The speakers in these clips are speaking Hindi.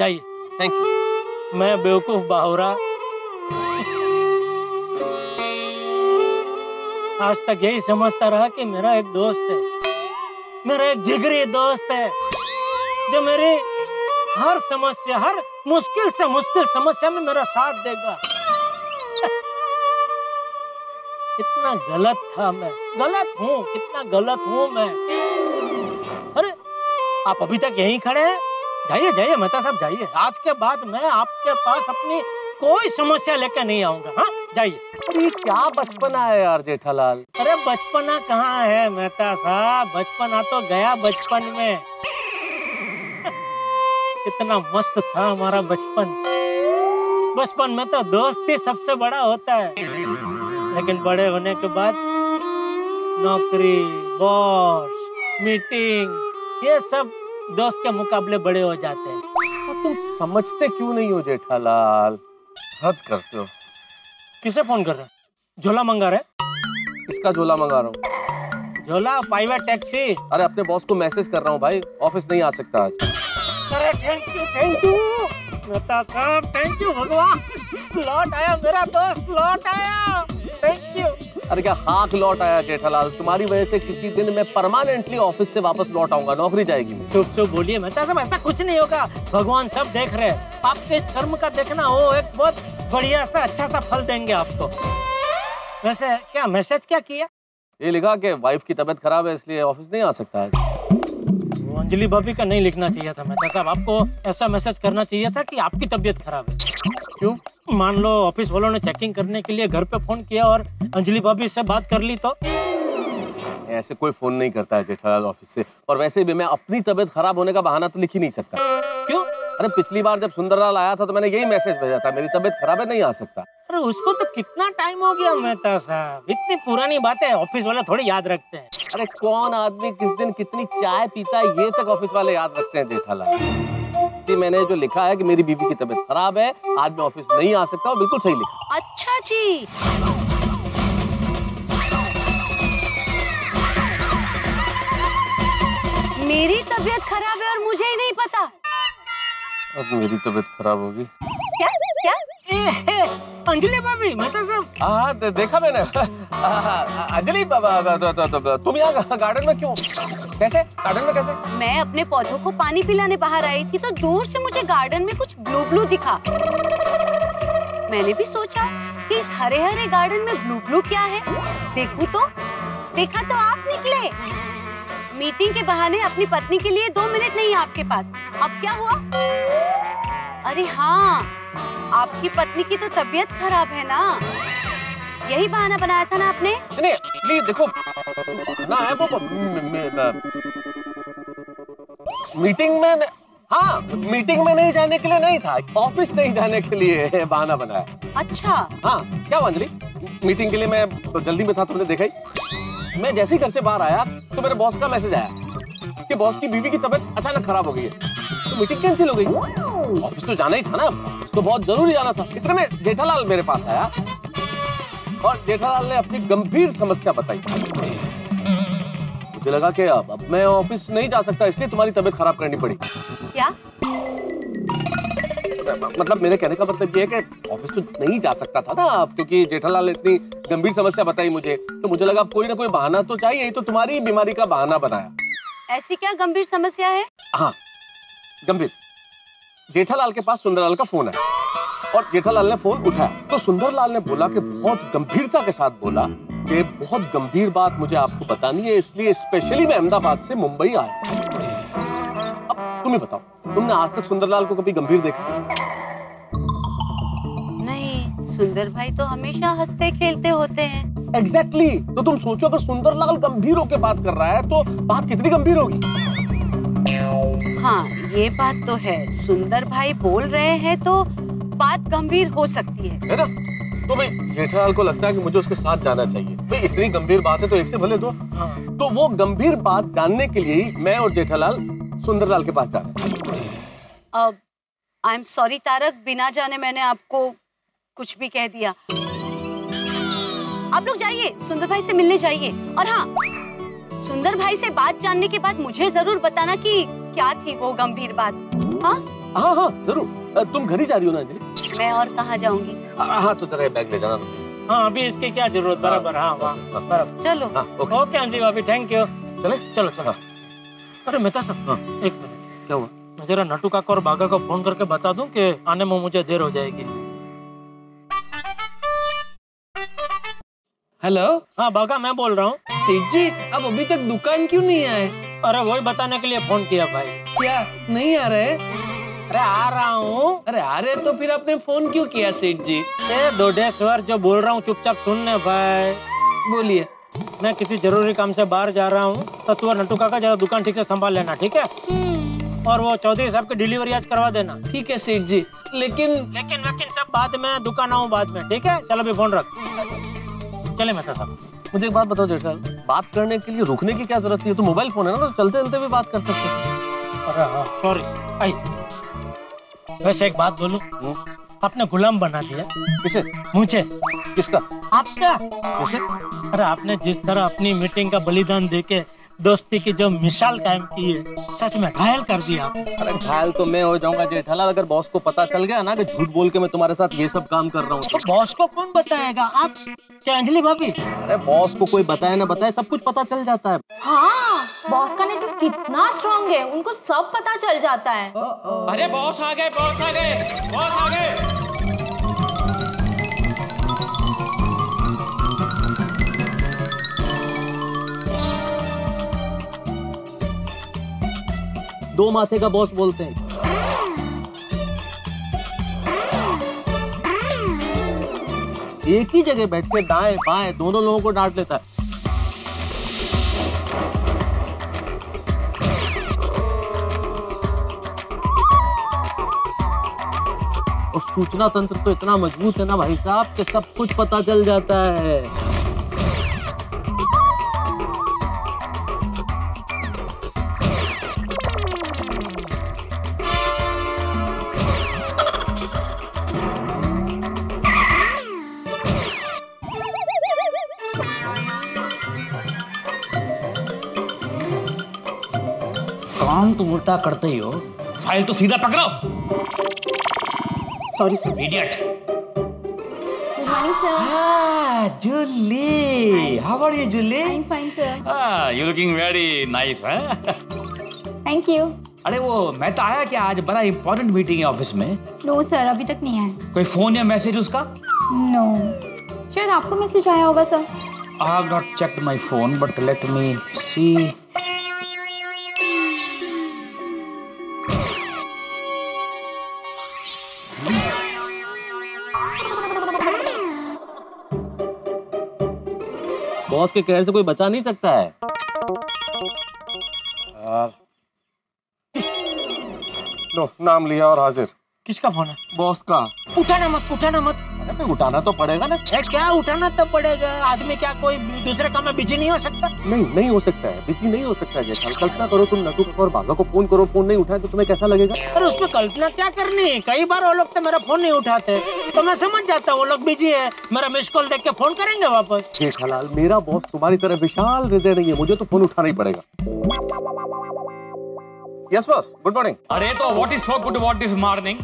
जाइए। Thank you. मैं बेवकूफ बाहुरा आज तक यही समझता रहा कि मेरा एक दोस्त है, मेरा एक जिगरी दोस्त है जो मेरी हर समस्या, हर मुश्किल से मुश्किल समस्या में मेरा साथ देगा। कितना गलत था मैं, गलत हूँ, कितना गलत हूँ मैं। अरे आप अभी तक यहीं खड़े हैं? जाइए जाइए मेहता साहब जाइए। आज के बाद मैं आपके पास अपनी कोई समस्या लेकर नहीं आऊंगा। हाँ जाइए। अरे क्या बचपना है यार जेठालाल। अरे बचपना कहाँ है मेहता साहब, बचपना तो गया बचपन में। कितना मस्त था हमारा बचपन। बचपन में तो दोस्ती सबसे बड़ा होता है, लेकिन बड़े होने के बाद नौकरी, बॉस, मीटिंग, ये सब दोस्त के मुकाबले बड़े हो जाते हैं। तो तुम समझते क्यों नहीं हो जेठालाल? हद करते हो। किसे फोन कर रहे हैं? झोला मंगा रहे? किसका झोला मंगा रहा हूँ? झोला, प्राइवेट टैक्सी? अरे अपने बॉस को मैसेज कर रहा हूँ भाई, ऑफिस नहीं आ सकता आज। अरे थैंक यू मेहता साहब, थैंक यू भगवान, लौट आया मेरा दोस्त, लौट आया, थैंक यू। अरे क्या खाक लौट आया जेठालाल, तुम्हारी वजह से किसी दिन मैं परमानेंटली ऑफिस से वापस लौट आऊंगा, नौकरी जाएगी। चुप चुप बोलिए मेहता साहब, ऐसा कुछ नहीं होगा, भगवान सब देख रहे हैं। आपके इस कर्म का देखना, वो एक बहुत बढ़िया सा अच्छा सा फल देंगे आपको। वैसे क्या मैसेज क्या किया? ये लिखा कि वाइफ की तबीयत खराब है इसलिए ऑफिस नहीं आ सकता है। वो अंजलि भाभी का नहीं लिखना चाहिए था मेहता साहब, आपको ऐसा मैसेज करना चाहिए था कि आपकी तबीयत खराब है। क्यों? मान लो ऑफिस वालों ने चेकिंग करने के लिए घर पे फोन किया और अंजलि भाभी से बात कर ली तो? ऐसे कोई फोन नहीं करता है जेठालाल ऑफिस से, और वैसे भी मैं अपनी तबीयत खराब होने का बहाना तो लिख ही नहीं सकता। क्यों? अरे पिछली बार जब सुंदरलाल आया था तो मैंने यही मैसेज भेजा था, मेरी तबीयत खराब है, नहीं आ सकता। अरे उसको तो कितना टाइम हो गया मेहता साहब, इतनी पुरानी बातें ऑफिस वाले थोड़ी याद रखते हैं। अरे कौन आदमी किस दिन कितनी चाय पीता है ये तक ऑफिस वाले याद रखते हैं जेठालाल जी। मैंने जो लिखा है कि मेरी बीवी की तबीयत खराब है, आज मैं ऑफिस नहीं आ सकता, वो बिल्कुल सही लिखा। अच्छा जी, मेरी तबीयत खराब है और मुझे ही नहीं पता। अब मेरी तबीयत खराब होगी। क्या क्या? अंजलि भाभी, मेहता साहब। हाँ देखा मैंने। अंजलि तुम यहाँ गार्डन में क्यों? कैसे गार्डन में कैसे? मैं अपने पौधों को पानी पिलाने बाहर आई थी तो दूर से मुझे गार्डन में कुछ ब्लू ब्लू दिखा। मैंने भी सोचा कि इस हरे हरे गार्डन में ब्लू ब्लू क्या है, देखूं तो देखा तो आप निकले। मीटिंग के बहाने अपनी पत्नी के लिए 2 मिनट नहीं आपके पास। अब क्या हुआ? अरे हाँ, आपकी पत्नी की तो तबीयत खराब है ना, यही बहाना बनाया था ना आपने। प्लीज देखो ना है वो मीटिंग में। हाँ मीटिंग में नहीं जाने के लिए नहीं था, ऑफिस नहीं जाने के लिए बहाना बनाया। अच्छा हाँ क्या अंजलि, मीटिंग के लिए मैं तो जल्दी में था, तुमने देखा ही। मैं जैसे ही घर से बाहर आया तो मेरे बॉस का मैसेज आया कि बॉस की बीवी की तबीयत अचानक खराब हो गई है, तो मीटिंग कैंसिल हो गई। ऑफिस तो जाना ही था ना, तो बहुत जरूरी जाना था। इतने में जेठालाल मेरे पास आया और जेठालाल ने अपनी गंभीर समस्या बताई। मुझे लगा कि अब मैं ऑफिस नहीं जा सकता, इसलिए तुम्हारी तबीयत खराब करनी पड़ी। क्या? मतलब मेरे कहने का मतलब ये है कि ऑफिस तो नहीं जा सकता था ना आप, क्योंकि जेठालाल ने इतनी गंभीर समस्या बताई मुझे, तो मुझे लगा कोई ना कोई बहाना तो चाहिए, तो तुम्हारी बीमारी का बहाना बनाया। ऐसी क्या गंभीर समस्या है? हाँ गंभीर। जेठालाल के पास सुंदरलाल का फोन है और जेठालाल ने फोन उठाया तो सुंदरलाल ने बोला कि बहुत गंभीरता के साथ बोला कि बहुत गंभीर बात मुझे आपको बतानी है, इसलिए स्पेशली मैं अहमदाबाद से मुंबई आया। अब तुम ही बताओ, तुमने आज तक सुंदरलाल को कभी गंभीर देखा? नहीं, सुंदर भाई तो हमेशा हंसते खेलते होते हैं। एग्जैक्टली तो तुम सोचो अगर सुंदरलाल गंभीर होकर बात कर रहा है तो बात कितनी गंभीर होगी। हाँ ये बात तो है, सुंदर भाई बोल रहे हैं तो बात गंभीर हो सकती है ना? तो भाई जेठालाल को लगता है कि मुझे उसके साथ जाना चाहिए। भाई इतनी गंभीर बात है तो एक से भले दो। हाँ। तो वो गंभीर बात जानने के लिए ही मैं और जेठालाल सुंदरलाल के पास जा रहे हैं। आई एम सॉरी तारक, बिना जाने मैंने आपको कुछ भी कह दिया। आप लोग जाइए, सुंदर भाई से मिलने जाइए। और हाँ, सुंदर भाई से बात जानने के बाद मुझे जरूर बताना कि क्या थी वो गंभीर बात। हाँ हाँ हाँ जरूर। तुम घर ही जा रही हो ना अंजलि? मैं और कहाँ जाऊंगी? हाँ तो जरा बैग ले जाना। हाँ अभी इसकी क्या जरूरत, बराबर। हाँ वहाँ बराबर। चलो। हाँ ओके अंजलि भाभी, थैंक यू। चले चलो चलो। अरे मेहता साहब, हाँ। एक मिनट, क्या हुआ? मैं जरा नटू काका और बागा को फोन करके बता दूं कि आने में मुझे देर हो जाएगी। हेलो। हाँ बागा मैं बोल रहा हूँ। सेठ जी अब अभी तक दुकान क्यों नहीं आए? अरे वही बताने के लिए फोन किया भाई। क्या नहीं आ रहे? अरे आ रहा हूँ। अरे आ रहे तो फिर आपने फोन क्यों किया सेठ जी? दोडेश्वर जो बोल रहा हूँ चुपचाप सुनने भाई। बोलिए। मैं किसी जरूरी काम से बाहर जा रहा हूँ, तो तू और नटू काका जरा दुकान ठीक से संभाल लेना, ठीक है? और वो चौधरी साहब की डिलीवरी आज करवा देना। ठीक है सेठ जी, लेकिन सब बाद में, दुकान आऊँ बाद में, ठीक है? चलो अभी फोन रख। चले मेहता साहब। मुझे एक बात बताओ जेठालाल, बात करने के लिए रुकने की क्या जरूरत है? तो मोबाइल फोन है ना, तो चलते चलते भी बात कर सकते हैं। अरे हाँ सॉरी। आई वैसे एक बात बोलूं, आपने गुलाम बना दिया। किसे? मुझे। किसका? आपका। किसे? अरे आपने जिस तरह अपनी मीटिंग का बलिदान देके दोस्ती की जो मिसाल कायम की है, सच में घायल कर दिया आप। अरे घायल तो मैं हो जाऊंगा जेठालाल अगर बॉस को पता चल गया ना कि झूठ बोल के मैं तुम्हारे साथ ये सब काम कर रहा हूँ। तो बॉस को कौन बताएगा? आप क्या अंजलि भाभी? अरे बॉस को कोई बताए ना बताए सब कुछ पता चल जाता है। हाँ, बॉस का नेटवर्क कितना स्ट्रांग है, उनको सब पता चल जाता है। अरे बॉस आ गए, बॉस आ गए, बॉस आ गए। 2 माथे का बॉस बोलते हैं। एक ही जगह बैठ के दाएं बाएं दोनों लोगों को डांट लेता है। और सूचना तंत्र तो इतना मजबूत है ना भाई साहब कि सब कुछ पता चल जाता है। काम तो उल्टा करते ही हो, फाइल तो सीधा पकड़ो। Sorry sir. Idiot. Good morning, sir. Julie, how are you, Julie? I'm fine, sir. You looking very nice, huh? Thank you. अरे वो मैं तो आया क्या, आज बड़ा इम्पोर्टेंट मीटिंग है ऑफिस में। No, sir, अभी तक नहीं आया। कोई फोन या मैसेज उसका? No. शायद आपको मैसेज आया होगा, sir. I have not checked my phone, but let me see. Boss के कहर से कोई बचा नहीं सकता है। लो, नाम लिया और हाजिर। किसका फोन है? बॉस का। उठाना मत, उठाना मत। अरे भाई उठाना तो पड़ेगा ना। क्या उठाना तो पड़ेगा? आदमी क्या कोई दूसरे काम में बिजी नहीं हो सकता? नहीं हो सकता है, बिजी नहीं हो सकता है। जैसा कल्पना करो तुम नटू काका और बागा को फोन करो, फोन नहीं उठाए तो तुम्हें कैसा लगेगा? अरे उसमें कल्पना क्या करनी? कई बार वो लोग तो मेरा फोन नहीं उठाते, तो मैं समझ जाता हूँ वो लोग बिजी है, मेरा मिस कॉल देख के फोन करेंगे वापस। जेठालाल, मेरा बॉस तुम्हारी तरह विशाल हृदय नहीं है, मुझे तो फोन उठाना ही पड़ेगा। Yes boss, good morning. अरे तो what is so good about this morning?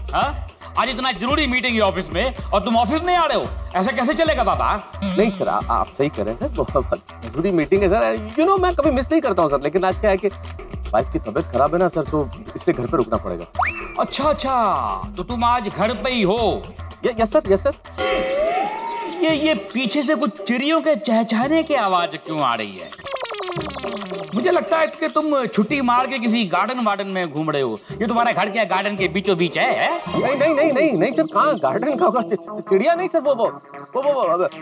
आज इतना जरूरी मीटिंग है ऑफिस में और तुम ऑफिस नहीं आ रहे हो, ऐसा कैसे चलेगा बाबा? नहीं सर, आप सही कर रहे हैं सर, बहुत जरूरी मीटिंग है सर। यू नो मैं कभी मिस नहीं करता हूँ सर, लेकिन आज क्या है कि वाइफ की तबीयत खराब है ना सर, तो इसलिए घर पे रुकना पड़ेगा सर। अच्छा, तो तुम आज घर पे ही हो? Yes sir, yes sir. ये पीछे से कुछ चिड़ियों के चहचहाने की आवाज क्यों आ रही है? मुझे लगता है कि तुम छुट्टी मार के किसी गार्डन वार्डन में घूम रहे हो। ये तुम्हारा घर क्या गार्डन के बीचों बीच है? नहीं सर, कहाँ गार्डन का होगा? चिड़िया नहीं सर, वो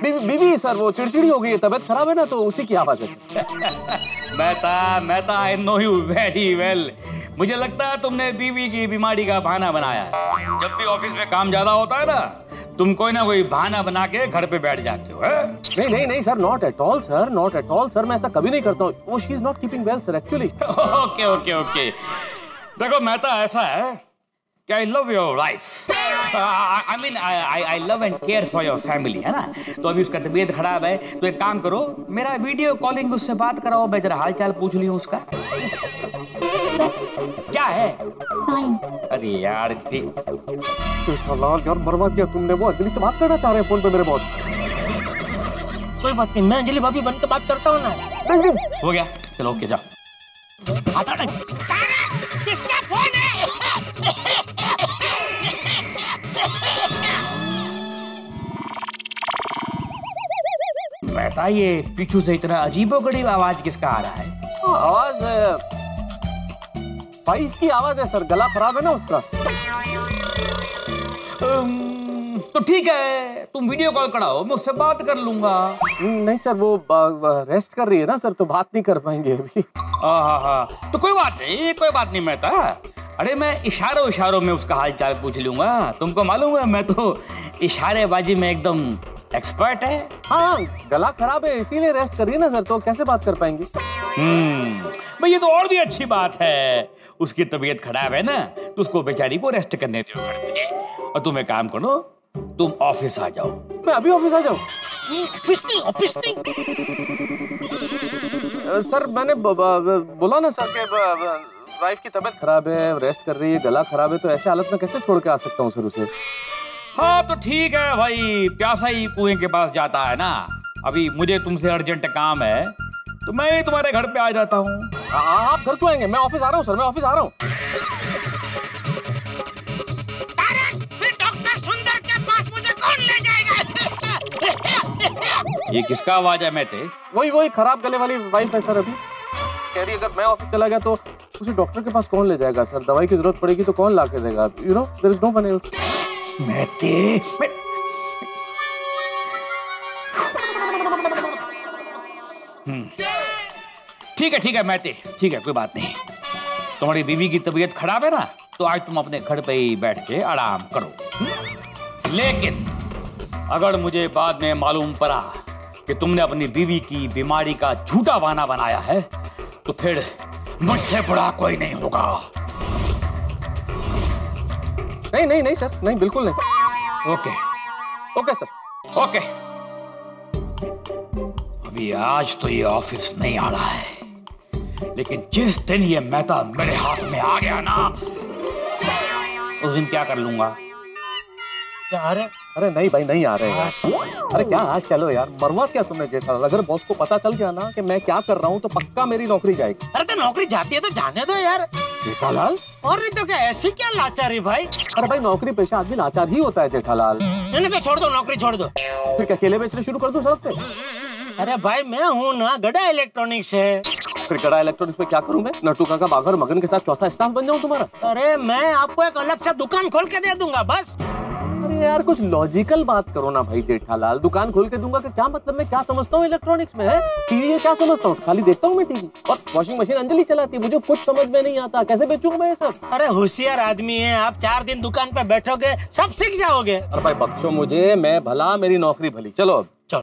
बीवी सर, वो चिड़चिड़ी हो गई है, तबीयत खराब है ना, तो उसी की आवाज है सर। मैं I know you very well. मुझे लगता है तुमने बीवी की बीमारी का बहाना बनाया है। जब भी ऑफिस में काम ज्यादा होता है ना, तुम कोई ना कोई बहाना बना के घर पे बैठ जाते हो। नहीं sir, not at all sir, मैं ऐसा कभी नहीं करता हूँ। वो she is not keeping well sir actually. Okay. देखो मेहता, ऐसा है कि I love your wife I mean I love and care for your family, है ना। तो अभी उसका तबीयत खराब है, तो एक काम करो, मेरा वीडियो कॉलिंग उससे बात कराओ, मैं जरा हाल चाल पूछ ली हूँ उसका। क्या है? साइन। अरे यार जेठालाल यार बर्बाद किया तुमने। वो अंजलि से बात करना चाह रहे हैं फोन पे मेरे बॉस। कोई बात नहीं, मैं अंजलि भाभी बन के बात करता हूँ ना। हो गया, चलो ओके जाओ। किसका फोन है? बेटा ये पीछू से इतना अजीबोगरीब आवाज किसका आ रहा है? आवाज वाइफ की आवाज है सर, गला खराब है ना उसका। तो ठीक है, तुम वीडियो कॉल कराओ, मैं उससे बात कर लूंगा। नहीं सर, वो रेस्ट कर रही है ना सर, तो बात नहीं कर पाएंगे अभी। हाँ, तो कोई बात नहीं मेहता। अरे मैं इशारों में उसका हाल चाल पूछ लूंगा। तुमको मालूम है मैं तो इशारेबाजी में एकदम एक्सपर्ट है। हाँ, गला खराब है इसीलिए रेस्ट कर रही है ना सर, तो कैसे बात कर पाएंगे? भाई ये तो और भी अच्छी बात है। उसकी तबीयत खराब है ना, तो उसको बेचारी को रेस्ट करने दो घर पे। और तुम एक काम करो, तुम ऑफिस आ जाओ। मैं अभी ऑफिस आ जाऊँ? ऑफिस नहीं। सर मैंने बोला ना सर कि वाइफ की तबीयत खराब है, रेस्ट कर रही है, गला खराब है, तो ऐसे हालत में कैसे छोड़ के आ सकता हूँ सर उसे? हाँ तो ठीक है भाई, प्यासा ही कुएं के पास जाता है ना। अभी मुझे तुमसे अर्जेंट काम है, तो मैं तुम्हारे घर पे आ जाता हूँ। आप घर क्यों आएंगे? मैं ऑफिस आ रहा हूँ सर, मैं ऑफिस आ रहा हूँ। डॉक्टर सुंदर के पास मुझे कौन ले जाएगा? ये किसका आवाज है मेहते? वही खराब गले वाली वाइफ है सर। अभी कह रही अगर मैं ऑफिस चला गया तो उसे डॉक्टर के पास कौन ले जाएगा सर? दवाई की जरूरत पड़ेगी तो कौन ला के देगा? You know there is no one else. Mehta ठीक है मेहते, ठीक है, कोई बात नहीं। तुम्हारी बीवी की तबीयत खराब है ना, तो आज तुम अपने घर पे ही बैठ के आराम करो। लेकिन अगर मुझे बाद में मालूम पड़ा कि तुमने अपनी बीवी की बीमारी का झूठा बहाना बनाया है, तो फिर मुझसे बड़ा कोई नहीं होगा। नहीं सर, नहीं बिल्कुल नहीं। Okay sir. ओके, अभी आज तो ये ऑफिस नहीं आ रहा है, लेकिन जिस दिन ये मेहता मेरे हाथ में आ गया ना, उस दिन क्या कर लूंगा। अरे नहीं भाई, नहीं आ रहे हैं। अरे क्या आज? चलो यार, मरवा क्या तुमने जेठालाल? अगर बॉस को पता चल गया ना कि मैं क्या कर रहा हूँ, तो पक्का मेरी नौकरी जाएगी। अरे तो नौकरी जाती है तो जाने दो यार। जेठालाल, और नहीं तो क्या, ऐसी क्या लाचारी भाई? अरे भाई नौकरी पेशा आदमी लाचार ही होता है जेठालाल। नहीं तो छोड़ दो, नौकरी छोड़ दो। फिर क्या अकेले बेचने शुरू कर दूं सड़क पे? अरे भाई मैं हूँ ना, गड़ा इलेक्ट्रॉनिक्स है। फिर गड़ा इलेक्ट्रॉनिक्स में क्या करूं मैं? नट्टू काका बाघर मगन के साथ चौथा स्टाफ बन जाऊं तुम्हारा? अरे मैं आपको एक अलग सा दुकान खोल के दे दूंगा बस। अरे यार कुछ लॉजिकल बात करो ना भाई जेठालाल। दुकान खोल के दूंगा कि क्या मतलब? मैं क्या समझता हूँ इलेक्ट्रॉनिक्स में? है टीवी है, क्या समझता हूँ? खाली देखता हूँ मैं टीवी। और वॉशिंग मशीन अंजलि चलाती है, मुझे कुछ समझ में नहीं आता। कैसे बेचूंगा मैं ये सब? अरे होशियार आदमी है आप, 4 दिन दुकान पे बैठोगे सब सीख जाओगे। अरे भाई बख्शो मुझे, मैं भला मेरी नौकरी भली। चलो अब चलो।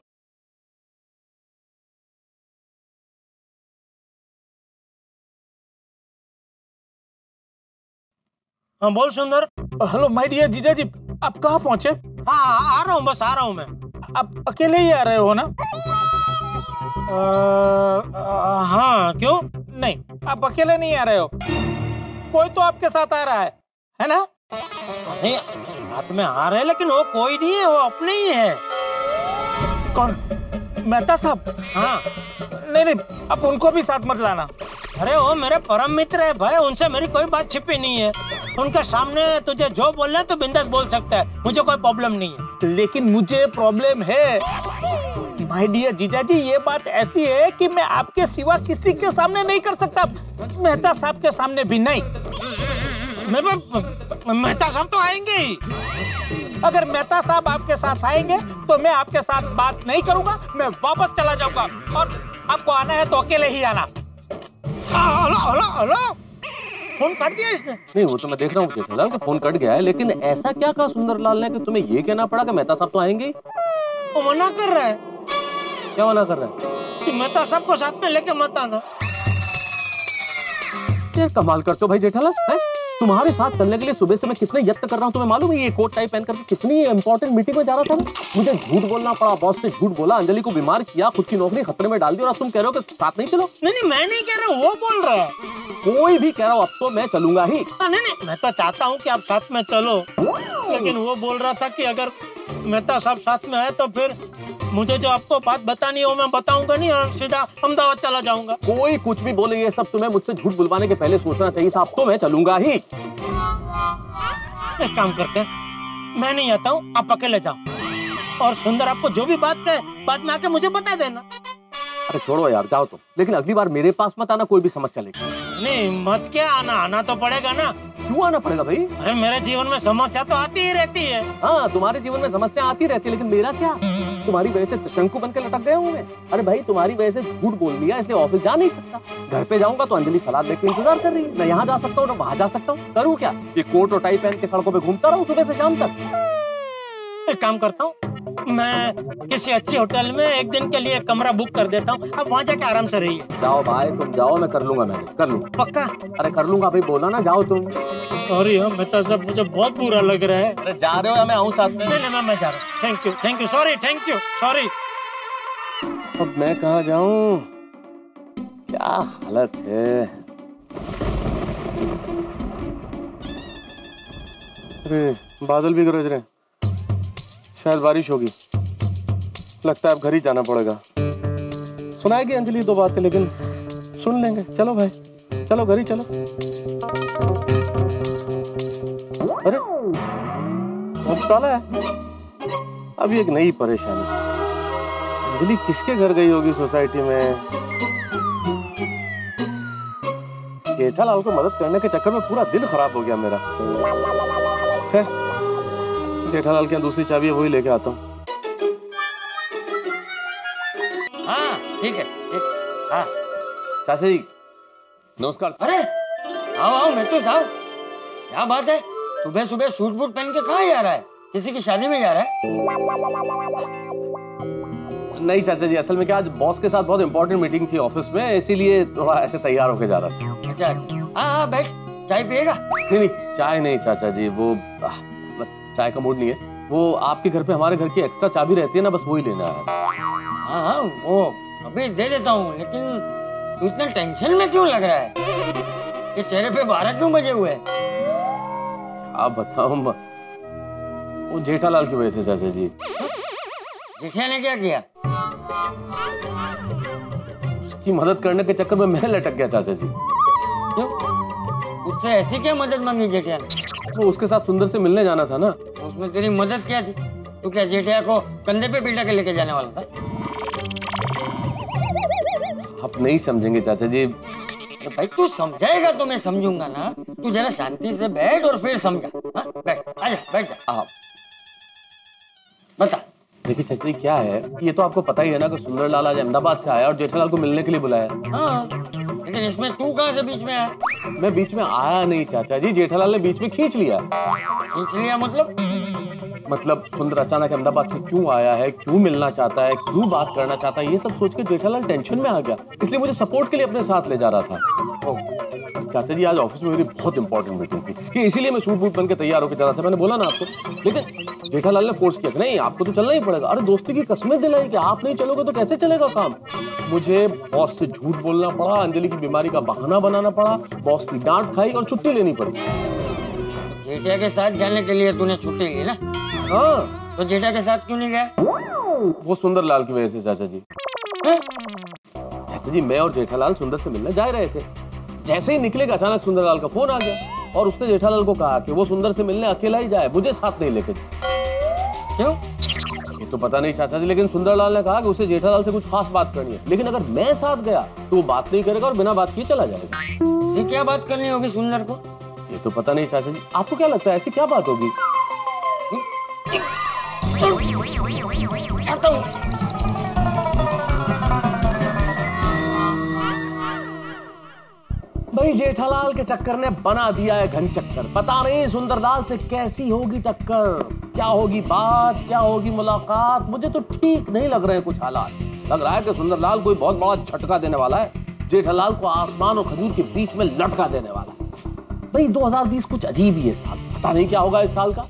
हाँ बोल सुंदर। हेलो माय डियर जीजा जी, आप कहाँ पहुँचे? हाँ आ रहा हूँ, बस आ रहा हूँ मैं। आप अकेले ही आ रहे हो ना? हाँ क्यों? नहीं, आप अकेले नहीं आ रहे हो, कोई तो आपके साथ आ रहा है ना? नहीं हाथ में आ रहे हैं, लेकिन वो कोई नहीं है, वो अपने ही है। कौन? मेहता साहब? हाँ। नहीं, आप उनको भी साथ मत लाना। अरे वो मेरे परम मित्र है भाई, उनसे मेरी कोई बात छिपी नहीं है। उनके सामने तुझे जो बोलना है तो बिंदास बोल सकता है, मुझे कोई प्रॉब्लम नहीं है। लेकिन मुझे प्रॉब्लम है माय डियर जीजा जी। ये बात ऐसी है कि मैं आपके सिवा किसी के सामने नहीं कर सकता, मेहता साहब के सामने भी नहीं। मेहता साहब तो आएंगे ही। अगर मेहता साहब आपके साथ आएंगे तो मैं आपके साथ बात नहीं करूंगा, मैं वापस चला जाऊंगा। और आपको आना है तो अकेले ही आना। हेलो, फोन काट दिया इसने? नहीं, वो तो मैं देख रहा हूँ जेठालाल का फोन कट गया है, लेकिन ऐसा क्या कहा सुंदरलाल ने कि तुम्हें ये कहना पड़ा कि मेहता साहब तो आएंगे? वो मना कर रहा है। क्या मना कर रहा है? कि मेहता साहब को साथ में लेके मत आना। यार कमाल करते हो भाई जेठालाल, हैं? तुम्हारे साथ चलने के लिए सुबह से मैं कितने यत्न कर रहा हूँ तुम्हें मालूम है? ये कोट टाई पहन करके कितनी इंपॉर्टेंट मीटिंग में जा रहा था मैं। मुझे झूठ बोलना पड़ा, बॉस से झूठ बोला, अंजलि को बीमार किया, खुद की नौकरी खतरे में डाल दी, और अब तुम कह रहे हो कि साथ नहीं चलो। नहीं मैं नहीं कह रहा हूँ, वो बोल रहा है। कोई भी कह रहा हो अब तो मैं चलूंगा ही। नहीं मैं तो चाहता हूँ कि आप साथ में चलो, लेकिन वो बोल रहा था कि अगर मेहता साहब साथ में आए तो फिर मुझे जो आपको बात बतानी हो मैं बताऊंगा नहीं और सीधा अहमदाबाद चला जाऊंगा। कोई कुछ भी बोले, ये सब तुम्हें मुझसे झूठ बुलवाने के पहले सोचना चाहिए था। अब तो मैं चलूंगा ही। एक काम करते हैं, मैं नहीं आता हूँ, आप अकेले जाओ, और सुंदर आपको जो भी बात कहे बाद में आके मुझे बता देना। अरे छोड़ो यार, जाओ तुम, लेकिन अगली बार मेरे पास मत आना कोई भी समस्या लेकर। नहीं मत क्या आना तो पड़ेगा ना। क्यों आना पड़ेगा भाई? अरे मेरे जीवन में समस्या तो आती ही रहती है। हाँ तुम्हारे जीवन में समस्या आती रहती है, लेकिन मेरा क्या? तुम्हारी वजह से शंकु बन के लटक गया हूँ मैं। अरे भाई तुम्हारी वजह से झूठ बोल दिया इसलिए ऑफिस जा नहीं सकता। घर पे जाऊंगा तो अंजलि सलाद लेके इंतजार कर रही है। मैं यहाँ जा सकता हूँ ना वहाँ जा सकता हूँ। करूँ क्या? ये कोट और टाई पहन के सड़कों पे घूमता रहूँ सुबह से शाम तक? एक काम करता हूँ, मैं किसी अच्छे होटल में एक दिन के लिए कमरा बुक कर देता हूँ, अब वहाँ जाके आराम से रहिए। जाओ भाई तुम जाओ, मैं कर लूंगा, मैनेज कर लूंगा। पक्का? अरे कर लूंगा भाई, बोला ना जाओ तुम। सॉरी मेहता साहब, मुझे बहुत बुरा लग रहा है। अरे जा रहे हो या मैं आऊँ साथ में? नहीं मैं जा रहा हूँ। Thank you sorry, thank you sorry. अब मैं कहाँ जाऊँ? क्या हालत है। अरे बादल भी गरज रहे, शायद बारिश होगी। लगता है अब घर ही जाना पड़ेगा। सुनाएगी अंजलि दो बातें, लेकिन सुन लेंगे। चलो भाई चलो, घर ही चलो। अरे अब ताला है। अभी एक नई परेशानी। अंजलि किसके घर गई होगी सोसाइटी में? जेठालाल को मदद करने के चक्कर में पूरा दिन खराब हो गया मेरा। खैर जेठालाल के यहाँ दूसरी चाबी है, वही लेके आता हूँ। हाँ ठीक है, ठीक। हाँ चाचा जी नमस्कार। अरे आओ मैं तो साहब, क्या बात है? सुबह सुबह सूट बूट पहन के कहाँ जा रहा है? किसी की शादी में जा रहा है? नहीं चाचा जी, असल में क्या आज बॉस के साथ बहुत इंपॉर्टेंट मीटिंग थी ऑफिस में, इसीलिए थोड़ा ऐसे तैयार होके जा रहा था। अच्छा हाँ बैठ, चाय पिएगा? नहीं चाय नहीं चाचा जी, वो बस चाय का मूड नहीं है। वो आपके घर पे हमारे घर की एक्स्ट्रा चाबी रहती है ना, बस वही लेना है। हाँ वो अभी दे देता हूँ, लेकिन तू इतना टेंशन में क्यों लग रहा है? ये चेहरे पे 12 क्यों बजे हुए? आप बताओ, वो जेठालाल की वजह से चाचा जी। जेठिया ने क्या किया? उसकी मदद करने के चक्कर में मैं लटक गया चाचा जी। क्यों? उससे ऐसी क्या मदद मांगी जेठिया ने? वो उसके साथ सुंदर से मिलने जाना था ना। उसमें तेरी मदद क्या थी? तू क्या जेठिया को कंधे पे बिठा के लेके जाने वाला था? आप नहीं समझेंगे चाचा जी। तो भाई तू समझाएगा तो मैं समझूंगा ना। तू जरा शांति से बैठ और फिर समझा। हाँ बैठ, आजा बैठ जा। आप बता। देखिए चाचा जी क्या है, ये तो आपको पता ही है ना कि सुंदरलाल आज अहमदाबाद से आया और जेठालाल को मिलने के लिए बुलाया। हाँ लेकिन इसमें तू कहाँ से बीच में आया? मैं बीच में आया नहीं चाचा जी, जेठालाल ने बीच में खींच लिया। खींच लिया मतलब सुंदर अचानक अहमदाबाद से क्यों आया है, क्यों मिलना चाहता है, क्यों बात करना चाहता है, ये सब सोच के जेठालाल टेंशन में आ गया, इसलिए मुझे सपोर्ट के लिए अपने साथ ले जा रहा था। चाचा जी आज ऑफिस में मेरी बहुत इंपॉर्टेंट मीटिंग थी, ये इसीलिए मैं सूट बूट बन के तैयार होकर जा रहा था। मैंने बोला ना आपको, लेकिन जेठालाल ने फोर्स किया कि नहीं आपको तो चलना ही पड़ेगा। अरे दोस्ती की कस्में दिलाई कि आप नहीं चलोगे तो कैसे चलेगा काम। मुझे बॉस से झूठ बोलना पड़ा, अंजलि की बीमारी का बहाना बनाना पड़ा, बॉस की डांट खाई और छुट्टी लेनी पड़ी। जेठिया के साथ जाने के लिए तूने छुट्टी ली ना? हाँ तो जेठिया के साथ क्यों नहीं गया? वो सुंदरलाल की वजह से चाचा जी। चाचा जी मैं और जेठालाल सुंदर से मिलने जा रहे थे, जैसे ही निकले अचानक सुंदरलाल का फोन आ गया और उसने जेठालाल को कहा कि वो सुंदर से मिलने अकेला ही जाए, मुझे साथ नहीं लेके जाए। क्यों? ये तो पता नहीं चाचा जी, लेकिन सुंदरलाल ने कहा कि उसे जेठालाल से कुछ खास बात करनी है, लेकिन अगर मैं साथ गया तो वो बात नहीं करेगा और बिना बात किए चला जाएगा। इसी क्या बात करनी होगी सुंदर को? ये तो पता नहीं चाचा जी, आपको क्या लगता है ऐसी क्या बात होगी? भाई जेठालाल के चक्कर ने बना दिया है घन चक्कर। पता नहीं सुंदरलाल से कैसी होगी टक्कर, क्या होगी बात, क्या होगी मुलाकात। मुझे तो ठीक नहीं लग रहे हैं कुछ हालात। लग रहा है कि सुंदरलाल कोई बहुत बड़ा झटका देने वाला है, जेठालाल को आसमान और खजूर के बीच में लटका देने वाला है। भाई 2020 कुछ अजीब ही है साल, पता नहीं क्या होगा इस साल का।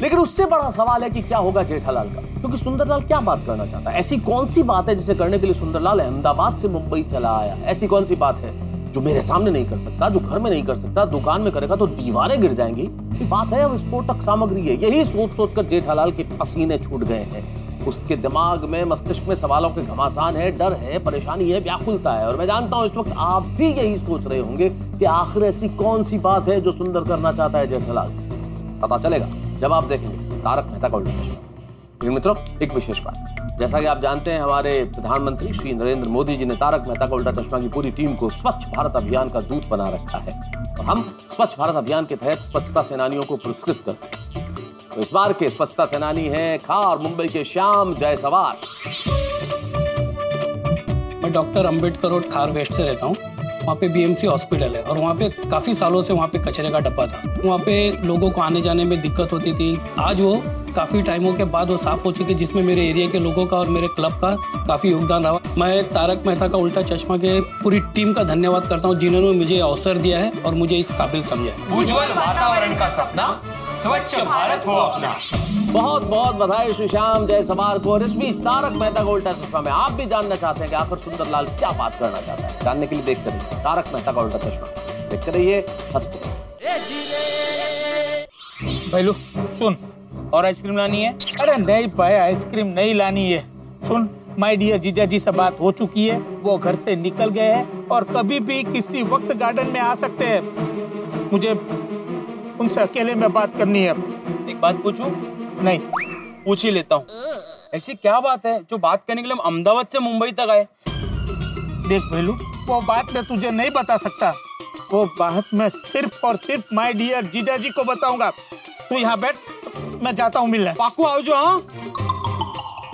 लेकिन उससे बड़ा सवाल है कि क्या होगा जेठालाल का, क्योंकि सुंदरलाल क्या बात करना चाहता है। ऐसी कौन सी बात है जिसे करने के लिए सुंदरलाल अहमदाबाद से मुंबई चला आया? ऐसी कौन सी बात है जो मेरे सामने नहीं कर सकता, जो घर में नहीं कर सकता, दुकान में करेगा तो दीवारें गिर जाएंगी? ये बात है, विस्फोटक सामग्री है। यही सोच सोचकर जेठालाल के पसीने छूट गए हैं। उसके दिमाग में, मस्तिष्क में सवालों के घमासान है, डर है, परेशानी है, व्याकुलता है। और मैं जानता हूं इस वक्त आप भी यही सोच रहे होंगे कि आखिर ऐसी कौन सी बात है जो सुंदर करना चाहता है जेठालाल। पता चलेगा जब आप देखेंगे तारक मेहता का उल्टा चश्मा। लेकिन मित्रों, एक विशेष बात, जैसा कि आप जानते हैं हमारे प्रधानमंत्री श्री नरेंद्र मोदी जी ने तारक मेहता का उल्टा चश्मा की पूरी टीम को स्वच्छ भारत अभियान का दूत बना रखा है। और हम स्वच्छ भारत अभियान के तहत स्वच्छता सेनानियों को पुरस्कृत करते हैं। तो इस बार के स्वच्छता सेनानी हैं खार मुंबई के श्याम जायसवाल। मैं डॉक्टर अंबेडकर रोड खार वेस्ट से रहता हूँ। वहाँ पे बीएमसी हॉस्पिटल है और वहाँ पे काफ़ी सालों से वहाँ पे कचरे का डब्बा था। वहाँ पे लोगों को आने जाने में दिक्कत होती थी। आज वो काफ़ी टाइमों के बाद वो साफ़ हो चुकी, जिसमें मेरे एरिया के लोगों का और मेरे क्लब का काफ़ी योगदान रहा। मैं तारक मेहता का उल्टा चश्मा के पूरी टीम का धन्यवाद करता हूँ, जिन्होंने मुझे अवसर दिया है और मुझे इस काबिल समझा है। उज्जवल वातावरण का सपना, स्वच्छ भारत हो अपना। बहुत बहुत बधाई श्री श्याम जायसवाल को। और इस बीच तारक मेहता का उल्टा चश्मा में आप भी जानना चाहते हैं कि आखिर सुंदरलाल क्या बात करना चाहता है? जानने के लिए देखते रहिए तारक मेहता का उल्टा चश्मा। देखते रहिए, हंसते रहिए। भैलू सुन, और आइसक्रीम लानी है? अरे नहीं भाई, आइसक्रीम नहीं लानी है। सुन, माय डियर जीजा जी से बात हो चुकी है, वो घर से निकल गए हैं और कभी भी किसी वक्त गार्डन में आ सकते हैं। मुझे उनसे अकेले में बात करनी है। एक बात पूछूं? नहीं, पूछ ही लेता हूँ। ऐसी क्या बात है जो बात करने के लिए हम अहमदाबाद से मुंबई तक आए? देख भैलू, वो बात मैं तुझे नहीं बता सकता। वो बात मैं सिर्फ और सिर्फ माय डियर जीजा जी को बताऊंगा। तू यहाँ बैठ, मैं जाता हूँ मिलने। पाकू आओ जो। हाँ,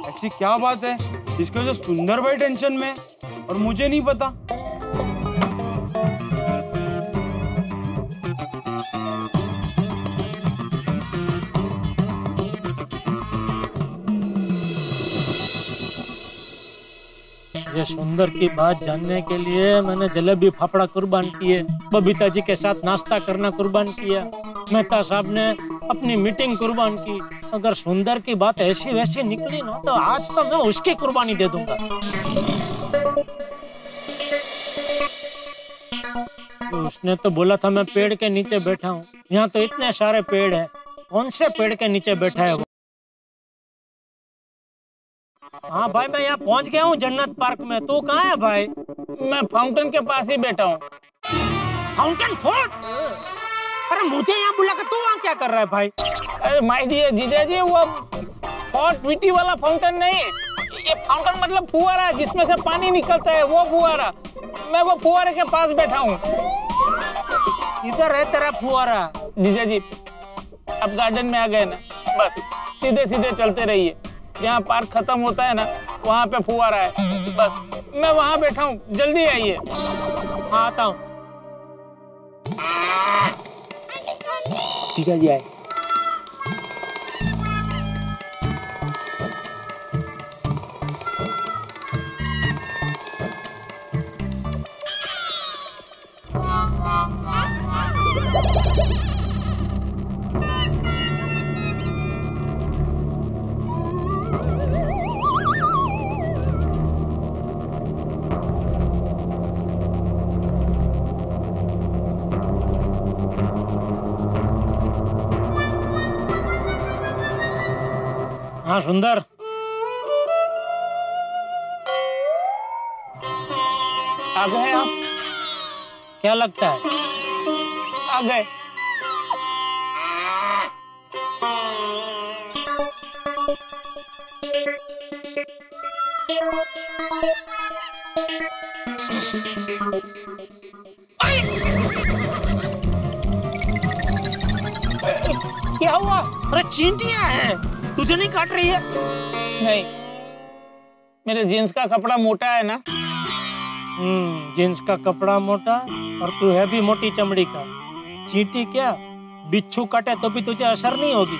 ऐसी क्या बात है जिसकी वजह से सुंदर भाई टेंशन में और मुझे नहीं पता? ये सुंदर की बात जानने के लिए मैंने जलेबी फाफड़ा कुर्बान किए, बबीता जी के साथ नाश्ता करना कुर्बान किया, मेहता साहब ने अपनी मीटिंग कुर्बान की। अगर सुंदर की बात ऐसी वैसी निकली ना तो आज तो मैं उसकी कुर्बानी दे दूंगा। तो उसने तो बोला था मैं पेड़ के नीचे बैठा हूँ, यहाँ तो इतने सारे पेड़ हैं, कौन से पेड़ के नीचे बैठा है वो? हाँ भाई, मैं यहाँ पहुँच गया हूँ जन्नत पार्क में। तू कहाँ है भाई? मैं फाउंटेन के पास ही बैठा हूँ। Fountain fort? अरे मुझे यहाँ बुला कर तू वहाँ क्या कर रहा है भाई? अरे माय डियर जीजा जी, वो फॉर्ट विटी वाला फाउंटेन नहीं, ये फाउंटेन मतलब फुहारा जिसमें से पानी निकलता है, वो फुहारा। मैं वो फुहारे के पास बैठा हूँ। इधर है तेरा फुहारा। जीजा जी, अब गार्डन में आ गए ना, बस सीधे सीधे चलते रहिए। जहाँ पार्क खत्म होता है ना, वहाँ पे फुहारा है। बस मैं वहाँ बैठा हूँ, जल्दी आइए। हाँ, आता हूँ। जीजा जी आए। हाँ सुंदर, आ गए आप? क्या लगता है? आ गए। क्या हुआ? अरे चींटियां हैं, तुझे नहीं काट रही है? नहीं, मेरे जीन्स का कपड़ा मोटा है ना। जींस का कपड़ा मोटा और तू है भी मोटी चमड़ी का। चींटी क्या, बिच्छू काटे तो भी तुझे असर नहीं होगी।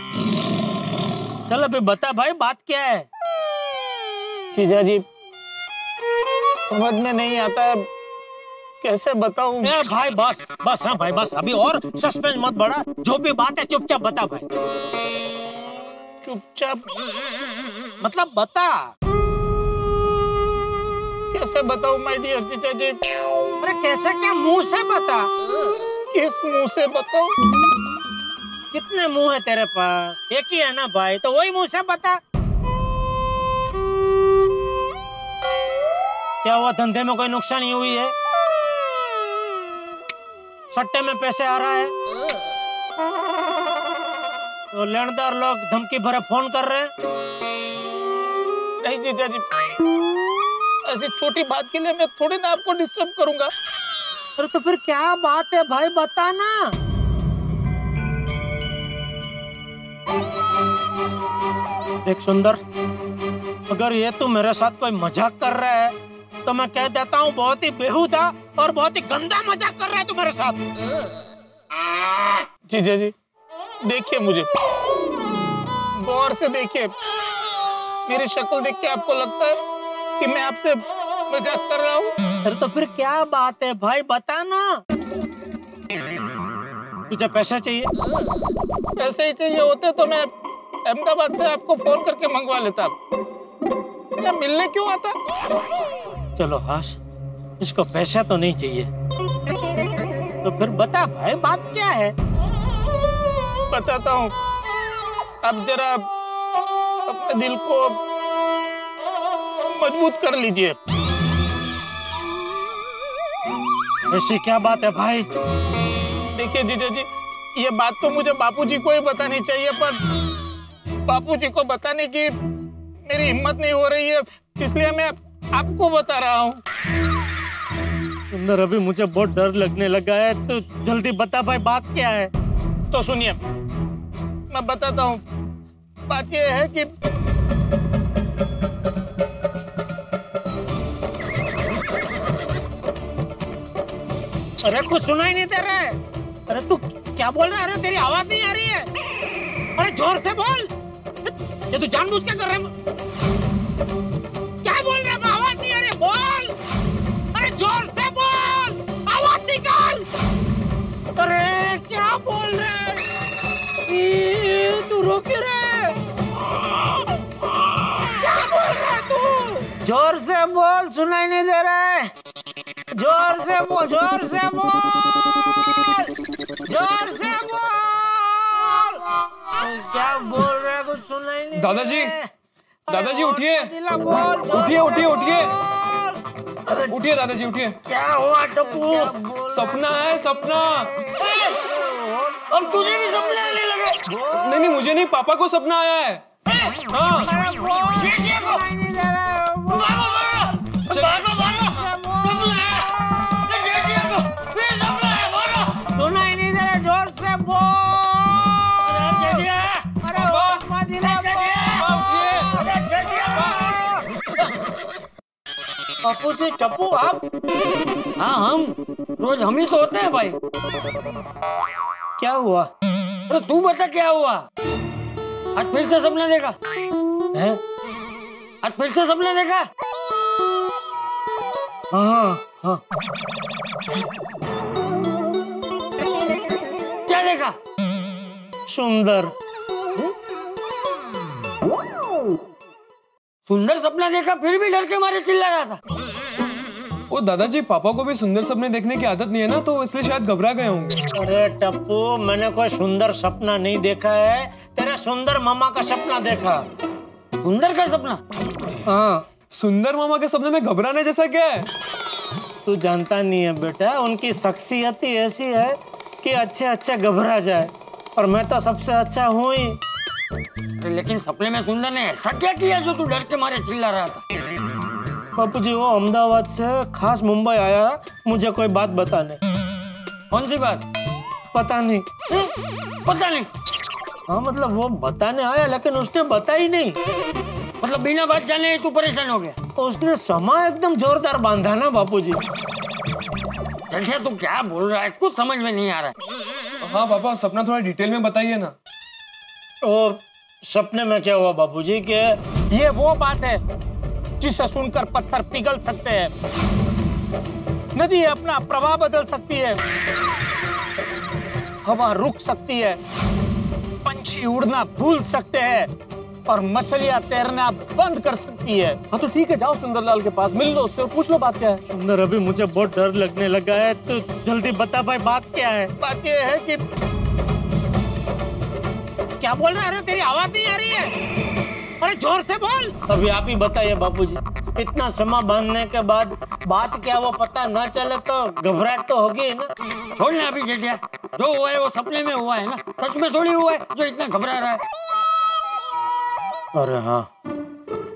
चल अभी बता भाई, बात क्या है? जीजा जी, समझ में नहीं आता है कैसे बताऊं? ए भाई बस बस, हाँ भाई बस, अभी और सस्पेंस मत बढ़ा। जो भी बात है चुपचाप बता भाई। चुपचाप मतलब बता। कैसे बताऊं माय डियर जीजा जी? अरे कैसे, क्या मुंह से बता। किस मुंह से बताऊं? कितने मुंह है तेरे पास? एक ही है ना भाई, तो वही मुंह से बता। क्या हुआ, धंधे में कोई नुकसानी हुई है? सट्टे में पैसे आ रहा है? तो लेनदार लोग धमकी भरे फोन कर रहे हैं? नहीं जीजा जी, ऐसी छोटी बात के लिए मैं थोड़ी ना आपको डिस्टर्ब करूंगा। अरे तो फिर क्या बात है भाई, बता ना। देख सुंदर, अगर ये तू मेरे साथ कोई मजाक कर रहा है तो मैं कह देता हूँ बहुत ही बेहुदा और बहुत ही गंदा मजाक कर रहा है तू मेरे साथ। जीजा जी देखिए, मुझे गौर से देखिए। मेरी शक्ल देख के आपको लगता है कि मैं आपसे मजाक कर रहा हूँ? अरे तो फिर क्या बात है भाई, बता ना। तुझे पैसे चाहिए? पैसे ही चाहिए होते तो मैं अहमदाबाद से आपको फोन करके मंगवा लेता। मैं मिलने क्यों आता? चलो हाश, इसको पैसा तो नहीं चाहिए, तो फिर बता भाई बात क्या है। बताता हूँ, अब जरा अपने दिल को मजबूत कर लीजिए। ऐसी क्या बात है भाई? देखिए जीजा जी, ये बात तो मुझे बापूजी को ही बतानी चाहिए, पर बापूजी को बताने की मेरी हिम्मत नहीं हो रही है, इसलिए मैं आपको बता रहा हूँ। सुंदर, अभी मुझे बहुत डर लगने लगा है, तो जल्दी बता भाई बात क्या है। तो सुनिए, मैं बताता हूँ। बात यह है कि अरे कुछ सुनाई नहीं दे रहा है। अरे तू क्या बोल रहा है? अरे तेरी आवाज नहीं आ रही है। अरे जोर से बोल। ये तू जानबूझ के कर रहा है? क्या बोल रहा है? आवाज नहीं आ रही, बोल। अरे जोर से बोल, आवाज निकाल। अरे क्या बोल रहा है? तू रो क्यों रहा है? क्या बोल रहा है तू? जोर से बोल, सुनाई नहीं दे रहा है। जोर से बोल, जोर से बोल, जोर से बोल। क्या बोल रहा है? कुछ सुनाई नहीं। दादाजी, दादाजी उठिए, उठिए उठिए उठिए उठिए दादाजी उठिए। क्या हुआ टप्पू? सपना है, सपना। अब तुझे भी सपने आने लगे? नहीं नहीं, मुझे नहीं, पापा को सपना आया है। हाँ सुनाई नहीं दे रहा, जोर से बोल। पप्पू जी, टप्पू आप? हाँ, हम रोज हम ही तो होते हैं भाई। क्या हुआ? तो तू बता क्या हुआ? आज फिर से सपना देखा है? आज फिर से सपना देखा? हाँ हाँ। क्या देखा? सुंदर। सुंदर सपना देखा, फिर भी डर के मारे चिल्ला रहा था। वो दादाजी, पापा को भी सुंदर सपने देखने की आदत नहीं है ना, तो इसलिए शायद घबरा गए होंगे। अरे टप्पू, मैंने कोई सुंदर सपना नहीं देखा है, तेरे सुंदर मामा का सपना देखा। सुंदर का सपना? हाँ। सुंदर मामा के सपने में घबराने जैसा क्या है? तू जानता नहीं है बेटा, उनकी शख्सियत ही ऐसी है कि अच्छे अच्छे घबरा जाए, और मैं तो सबसे अच्छा हूँ ही। लेकिन सपने में सुंदर ने ऐसा क्या किया जो तू डर के मारे चिल्ला रहा था? बापू जी, वो अहमदाबाद से खास मुंबई आया मुझे कोई बात बताने। कौन सी बात? पता नहीं। पता नहीं? हाँ मतलब वो बताने आया, लेकिन उसने बताई नहीं। मतलब बिना बात जाने तू परेशान हो गया? उसने समा एकदम जोरदार बांधा ना बापूजी। चंटिया, तू क्या बोल रहा है? कुछ समझ में नहीं आ रहा है। हाँ पापा, सपना थोड़ा डिटेल में बताइए ना। और सपने में क्या हुआ बापूजी के ये वो बात है जिसे सुनकर पत्थर पिघल सकते हैं। नदी अपना प्रवाह बदल सकती है, हवा रुक सकती है, पंछी उड़ना भूल सकते हैं और मछलियां तैरना बंद कर सकती है। हाँ तो ठीक है, जाओ सुंदरलाल के पास, मिल लो उससे और पूछ लो बात क्या है। सुंदर, अभी मुझे बहुत डर लगने लगा है, तो जल्दी बता भाई बात क्या है। बात ये है कि क्या बोल रहे हो? तेरी आवाज नहीं आ रही है, अरे जोर से बोल। अभी आप ही बताइए बापूजी, इतना समय बांधने के बाद बात क्या वो पता न चले तो घबराहट तो होगी ना। छोड़ना अभी जेठिया, जो हुआ है वो सपने में हुआ है ना, सच में थोड़ी हुआ है जो इतना घबरा रहा है। अरे हाँ,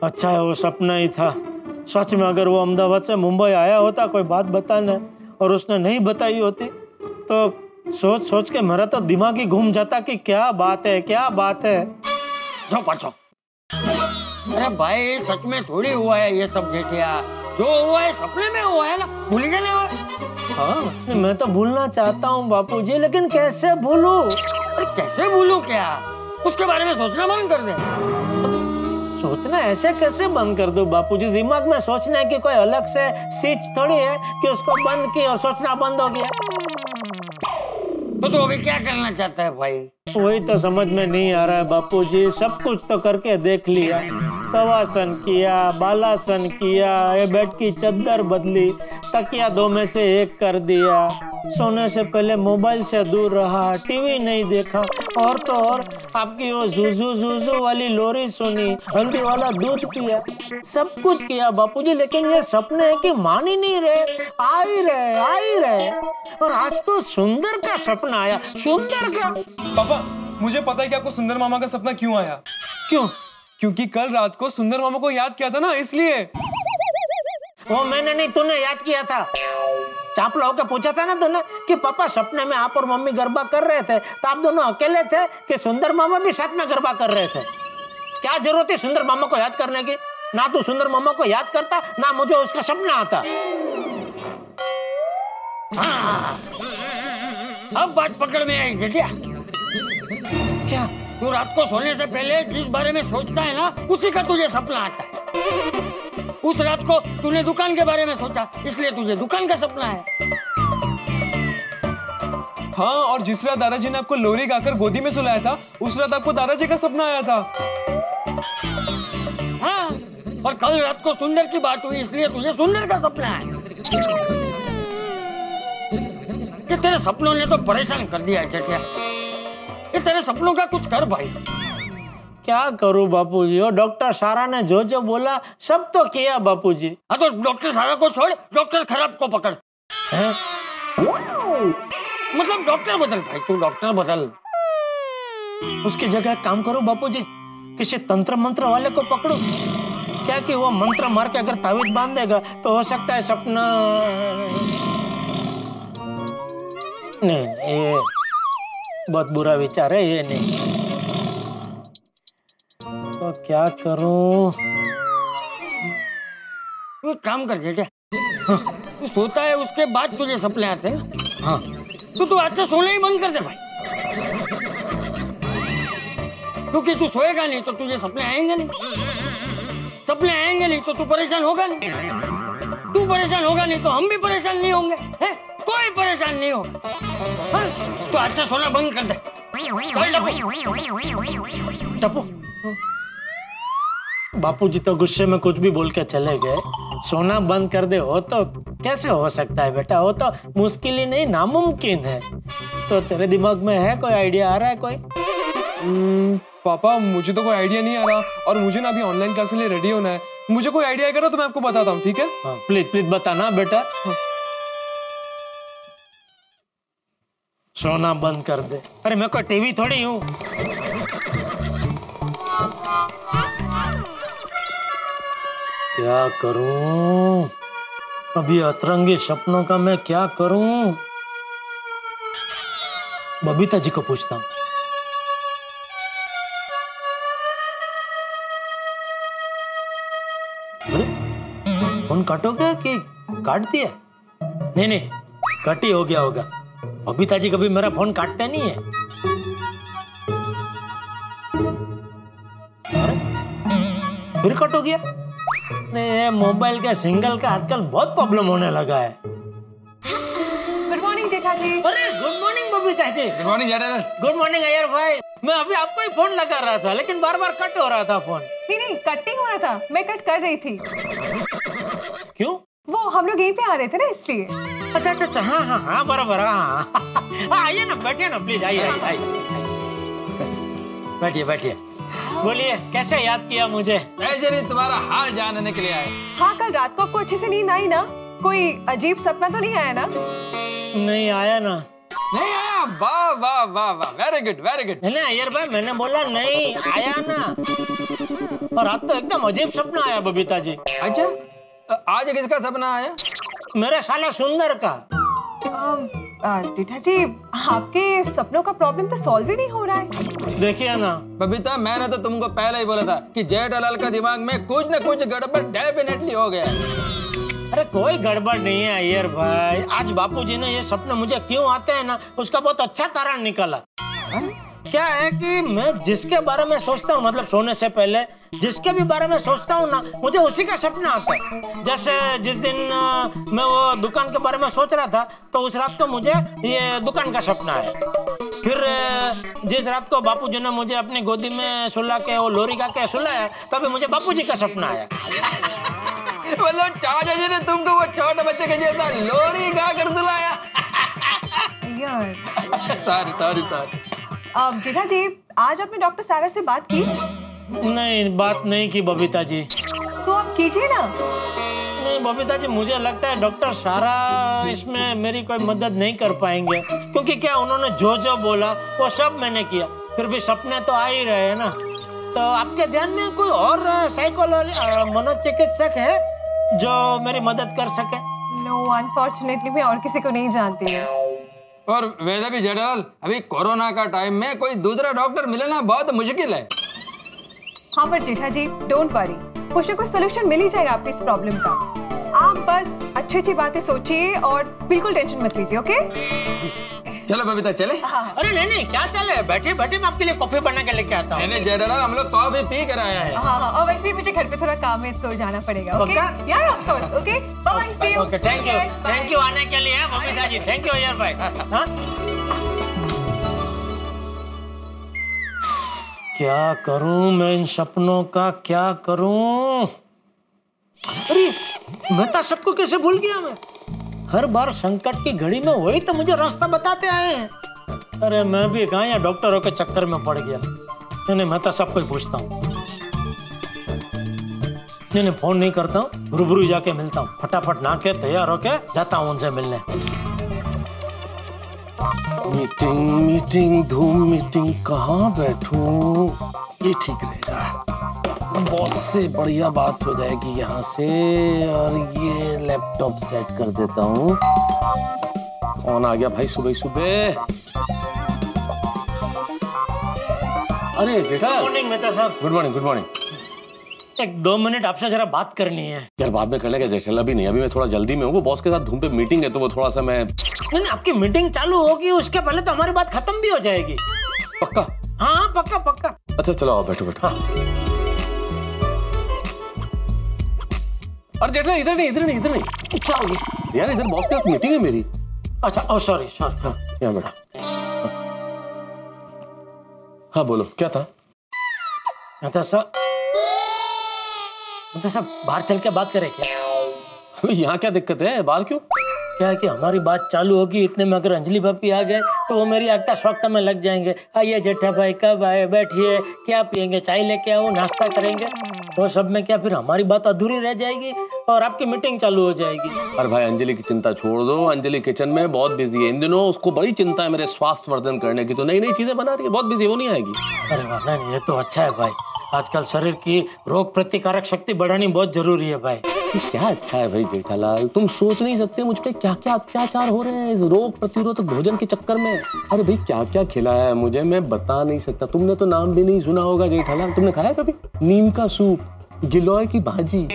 अच्छा है वो सपना ही था। सच में अगर वो अहमदाबाद से मुंबई आया होता कोई बात बताने और उसने नहीं बताई होती तो सोच सोच के मेरा तो दिमाग ही घूम जाता कि क्या बात है, क्या बात है। जो पछो, अरे भाई सच में थोड़ी हुआ है ये सब जेठिया, जो हुआ है सपने में हुआ है ना, भूल जाने हुआ। हाँ, मैं तो भूलना चाहता हूँ बापूजी, लेकिन कैसे भूलूं? अरे कैसे भूलूं क्या, उसके बारे में सोचना बंद कर दे। सोचना ऐसे कैसे बंद कर दो बापूजी? दिमाग में सोचना है कि कोई अलग से स्विच थोड़ी है कि उसको बंद की और सोचना बंद हो गया। तो तू अभी क्या करना चाहता है भाई? वही तो समझ में नहीं आ रहा है बापूजी। सब कुछ तो करके देख लिया, शवासन किया, बालासन किया, ये बेड की चद्दर बदली, तकिया 2 में से 1 कर दिया, सोने से पहले मोबाइल से दूर रहा, टीवी नहीं देखा, और तो और आपकी वो जूजू जूजू वाली लोरी सुनी, हल्दी वाला दूध पिया, सब कुछ किया बापूजी, लेकिन ये सपने है कि मान ही नहीं रहे, आ ही रहे। और आज तो सुंदर का सपना आया। सुंदर का? पापा, मुझे पता है कि आपको सुंदर मामा का सपना क्यों आया। क्यों? क्योंकि कल रात को सुंदर मामा को याद किया था ना, इसलिए। वो मैंने नहीं, तूने याद किया था। चापला होकर पूछा था ना तूने कि पापा सपने में आप और मम्मी गरबा कर रहे थे, तो आप दोनों अकेले थे कि सुंदर मामा भी साथ में गरबा कर रहे थे? क्या जरूरत है सुंदर मामा को याद करने की? ना तू सुंदर मामा को याद करता, ना मुझे उसका सपना आता। हाँ, अब बात पकड़ में आई जेठिया। क्या? तू रात को सोने से पहले जिस बारे में सोचता है ना, उसी का तुझे सपना आता है। उस रात को तूने दुकान के बारे में सोचा, इसलिए तुझे दुकान का सपना है। हाँ, और जिस रात दादाजी ने आपको लोरी गाकर गोदी में सुलाया था, उस रात आपको दादाजी का सपना आया था। हाँ, और कल रात को सुंदर की बात हुई, इसलिए तुझे सुंदर का सपना है। ये तेरे सपनों ने तो परेशान कर दिया है जेठिया। ये तेरे सपनों का कुछ कर भाई। क्या करूं बापूजी? और डॉक्टर सारा ने जो जो बोला सब तो किया बापूजी। हाँ तो डॉक्टर सारा को छोड़, डॉक्टर खराब को पकड़। हैं? मतलब डॉक्टर बदल भाई, तू डॉक्टर बदल। उसकी जगह काम करो बापूजी, किसी तंत्र मंत्र वाले को पकड़ो। क्या कि वो मंत्र मार के अगर तावीज बांध देगा तो हो सकता है सपना। नहीं, ये बहुत बुरा विचार है, ये नहीं। तो क्या करूं? तू एक काम कर जेठिया, तू सोता है उसके बाद तुझे सपने आते हैं ना। हाँ, तू आज से सोना ही बंद कर दे भाई, क्योंकि तू सोएगा नहीं तो तुझे सपने आएंगे नहीं, सपने आएंगे नहीं तो तू परेशान होगा नहीं, तू परेशान होगा नहीं तो हम भी परेशान नहीं होंगे, है? कोई परेशान नहीं होगा। हाँ? तू आज से सोना बंद कर दे। टप्पू, बापूजी तो गुस्से में कुछ भी बोल के चले गए। सोना बंद कर दे हो तो कैसे हो सकता है बेटा? वो तो मुश्किल ही नहीं, नामुमकिन है। तो तेरे दिमाग में है कोई आइडिया आ रहा है कोई? पापा, मुझे तो कोई आइडिया नहीं आ रहा, और मुझे ना अभी ऑनलाइन क्लास के लिए रेडी होना है। मुझे कोई आइडिया आएगा तो मैं आपको बताता हूँ, ठीक है? हाँ, प्लीज प्लीज बताना बेटा। सोना बंद कर दे। अरे मैं कोई टीवी थोड़ी हूँ। क्या करूं? अभी अतरंगी सपनों का मैं क्या करूं? बबीता जी को पूछता हूं। फोन काटोगे कि काट दिया? नहीं नहीं, कट ही हो गया होगा। बबीता जी कभी मेरा फोन काटते नहीं है। अरे फिर कट हो गया? नहीं, मोबाइल के सिंगल का आजकल बहुत प्रॉब्लम होने लगा है। Good morning Jetha ji. अरे good morning Babita ji. Good morning Jethalal. Good morning Iyer भाई। मैं अभी आपको ही फोन लगा रहा था लेकिन बार बार कट हो रहा था फोन। नहीं, कट नहीं हो रहा था, मैं कट कर रही थी। क्यों? वो हम लोग यहीं पे आ रहे थे ना, इसलिए। अच्छा, हाँ बराबर। हाँ आइए ना, बैठिए ना प्लीज, आइए। बैठिए। बोलिए, कैसे याद किया मुझे? तुम्हारा हाल जानने के लिए आए। हाँ, कल रात को आपको अच्छे से नींद आई ना? कोई अजीब सपना तो नहीं आया ना? नहीं आया ना। नहीं आया? वाह, वेरी गुड। नहीं अय्यर भाई, मैंने बोला नहीं आया ना। और आज तो एकदम अजीब सपना आया बबीता जी। अच्छा, आज किसका सपना आया? मेरे साला सुंदर का। जेठा जी, आपके सपनों का प्रॉब्लम तो सॉल्व ही नहीं हो रहा है। देखिए ना बबीता, मैंने तो तुमको पहले ही बोला था कि जेठालाल का दिमाग में कुछ न कुछ गड़बड़ डेफिनेटली हो गया। अरे कोई गड़बड़ नहीं है अय्यर भाई। आज बापूजी ने ये सपने मुझे क्यों आते हैं ना, उसका बहुत अच्छा कारण निकला। क्या है कि मैं जिसके बारे में सोचता हूँ, मतलब सोने से पहले जिसके भी बारे में सोचता हूँ ना, मुझे उसी का सपना आता है। जैसे जिस दिन मैं वो दुकान के बारे में सोच रहा था तो उस रात को मुझे ये दुकान का सपना आया। फिर जिस रात को बापूजी ने मुझे अपनी गोदी में सुला के वो लोरी गा के सुलाया, तभी मुझे बापूजी का सपना आया। मतलब चाचा जी ने तुमको वो छोटे बच्चे के जैसा लोरी गा कर सुलाया। सॉरी। जेठा जी, आज आपने डॉक्टर सारा से बात की? नहीं, बात नहीं की बबीता जी। तो आप कीजिए ना। नहीं बबीता जी, मुझे लगता है डॉक्टर सारा इसमें मेरी कोई मदद नहीं कर पाएंगे, क्योंकि क्या उन्होंने जो बोला वो सब मैंने किया, फिर भी सपने तो आ ही रहे हैं ना। तो आपके ध्यान में कोई और मनोचिकित्सक है जो मेरी मदद कर सके? नो, अनफॉर्चुनेटली मैं और किसी को नहीं जानती हूँ। और वैसे भी जेठालाल, अभी कोरोना का टाइम में कोई दूसरा डॉक्टर मिलना बहुत मुश्किल है। हाँ, पर जेठा जी डोंट वरी, कुछ ना कुछ सोल्यूशन मिल ही जाएगा आपकी इस प्रॉब्लम का। आप बस अच्छी बातें सोचिए और बिल्कुल टेंशन मत लीजिए, ओके? चलो बबीता, चले? अरे नहीं, क्या चले, बैठे मैं आपके लिए कॉफी बना के लेके आता हूँ। नहीं जेठालाल, हम लोग कॉफी पी कर आया है। हाँ, और वैसे ही मुझे घर पे थोड़ा काम है तो जाना पड़ेगा, ओके? यार of course, okay? Bye, see you. Okay, thank you आने के लिए बबीता जी। थैंक यू अय्यर भाई। क्या करूं मैं इन सपनों का, क्या करूं? अरे मैं तो सबको कैसे भूल गया मैं। हर बार संकट की घड़ी में वही तो मुझे रास्ता बताते आए हैं। अरे मैं भी कहाँ या डॉक्टरों के चक्कर में पड़ गया। नहीं, मैं तो सबको ही पूछता हूँ। नहीं, फोन नहीं करता हूँ, रूबरू जाके मिलता हूँ। फटाफट नहा के तैयार होके जाता हूँ उनसे मिलने। मीटिंग धूम मीटिंग, कहाँ बैठूं? ये ठीक रहेगा, बॉस से बढ़िया बात हो जाएगी यहाँ से। और ये लैपटॉप सेट कर देता हूँ। कौन आ गया भाई सुबह? अरे जेठा। गुड मॉर्निंग मेहता साहब। Good morning. एक 2 मिनट आपसे जरा बात करनी है। यार बाद में कर लेगा जेठा, अभी नहीं, अभी मैं थोड़ा जल्दी में हूँ। वो बॉस के साथ धूम पे मीटिंग है तो वो थोड़ा सा मैं। नहीं, आपकी मीटिंग चालू होगी उसके पहले तो हमारी बात खत्म भी हो जाएगी। पक्का? हाँ पक्का। अच्छा चलो आओ, बैठो। हाँ। अरे जेठा, इधर नहीं। क्या हो गया यार? इधर बॉस के साथ मीटिंग है मेरी। अच्छा, सॉरी। हाँ, यहाँ बैठा। हाँ बोलो, क्या था? सब बाहर चल के बात करें क्या? यहाँ क्या दिक्कत है, बाहर क्यों? क्या है कि हमारी बात चालू होगी, इतने में अगर अंजलि भाभी आ गए तो वो मेरी आगता स्वागत में लग जाएंगे। आइए जेठा भाई, कब आए, बैठिए, क्या पियेंगे, चाय लेके आओ, नाश्ता करेंगे। वो सब में क्या फिर हमारी बात अधूरी रह जाएगी और आपकी मीटिंग चालू हो जाएगी। अरे भाई, अंजलि की चिंता छोड़ दो। अंजलि किचन में बहुत बिजी है इन दिनों। उसको बड़ी चिंता है मेरे स्वास्थ्य वर्धन करने की, तो नई चीजें बना रही है, बहुत बिजी, वो नहीं आएगी। अरे वाह, नहीं ये तो अच्छा है भाई। आजकल शरीर की रोग प्रतिकारक शक्ति बढ़ानी बहुत जरूरी है भाई। क्या अच्छा है भाई जेठालाल, तुम सोच नहीं सकते मुझ पे क्या क्या अत्याचार हो रहे हैं इस रोग प्रतिरोधक भोजन के चक्कर में। अरे भाई क्या क्या खिलाया है मुझे, मैं बता नहीं सकता। तुमने तो नाम भी नहीं सुना होगा जेठालाल। तुमने खाया कभी? नीम का सूप, गिलोय की भाजी,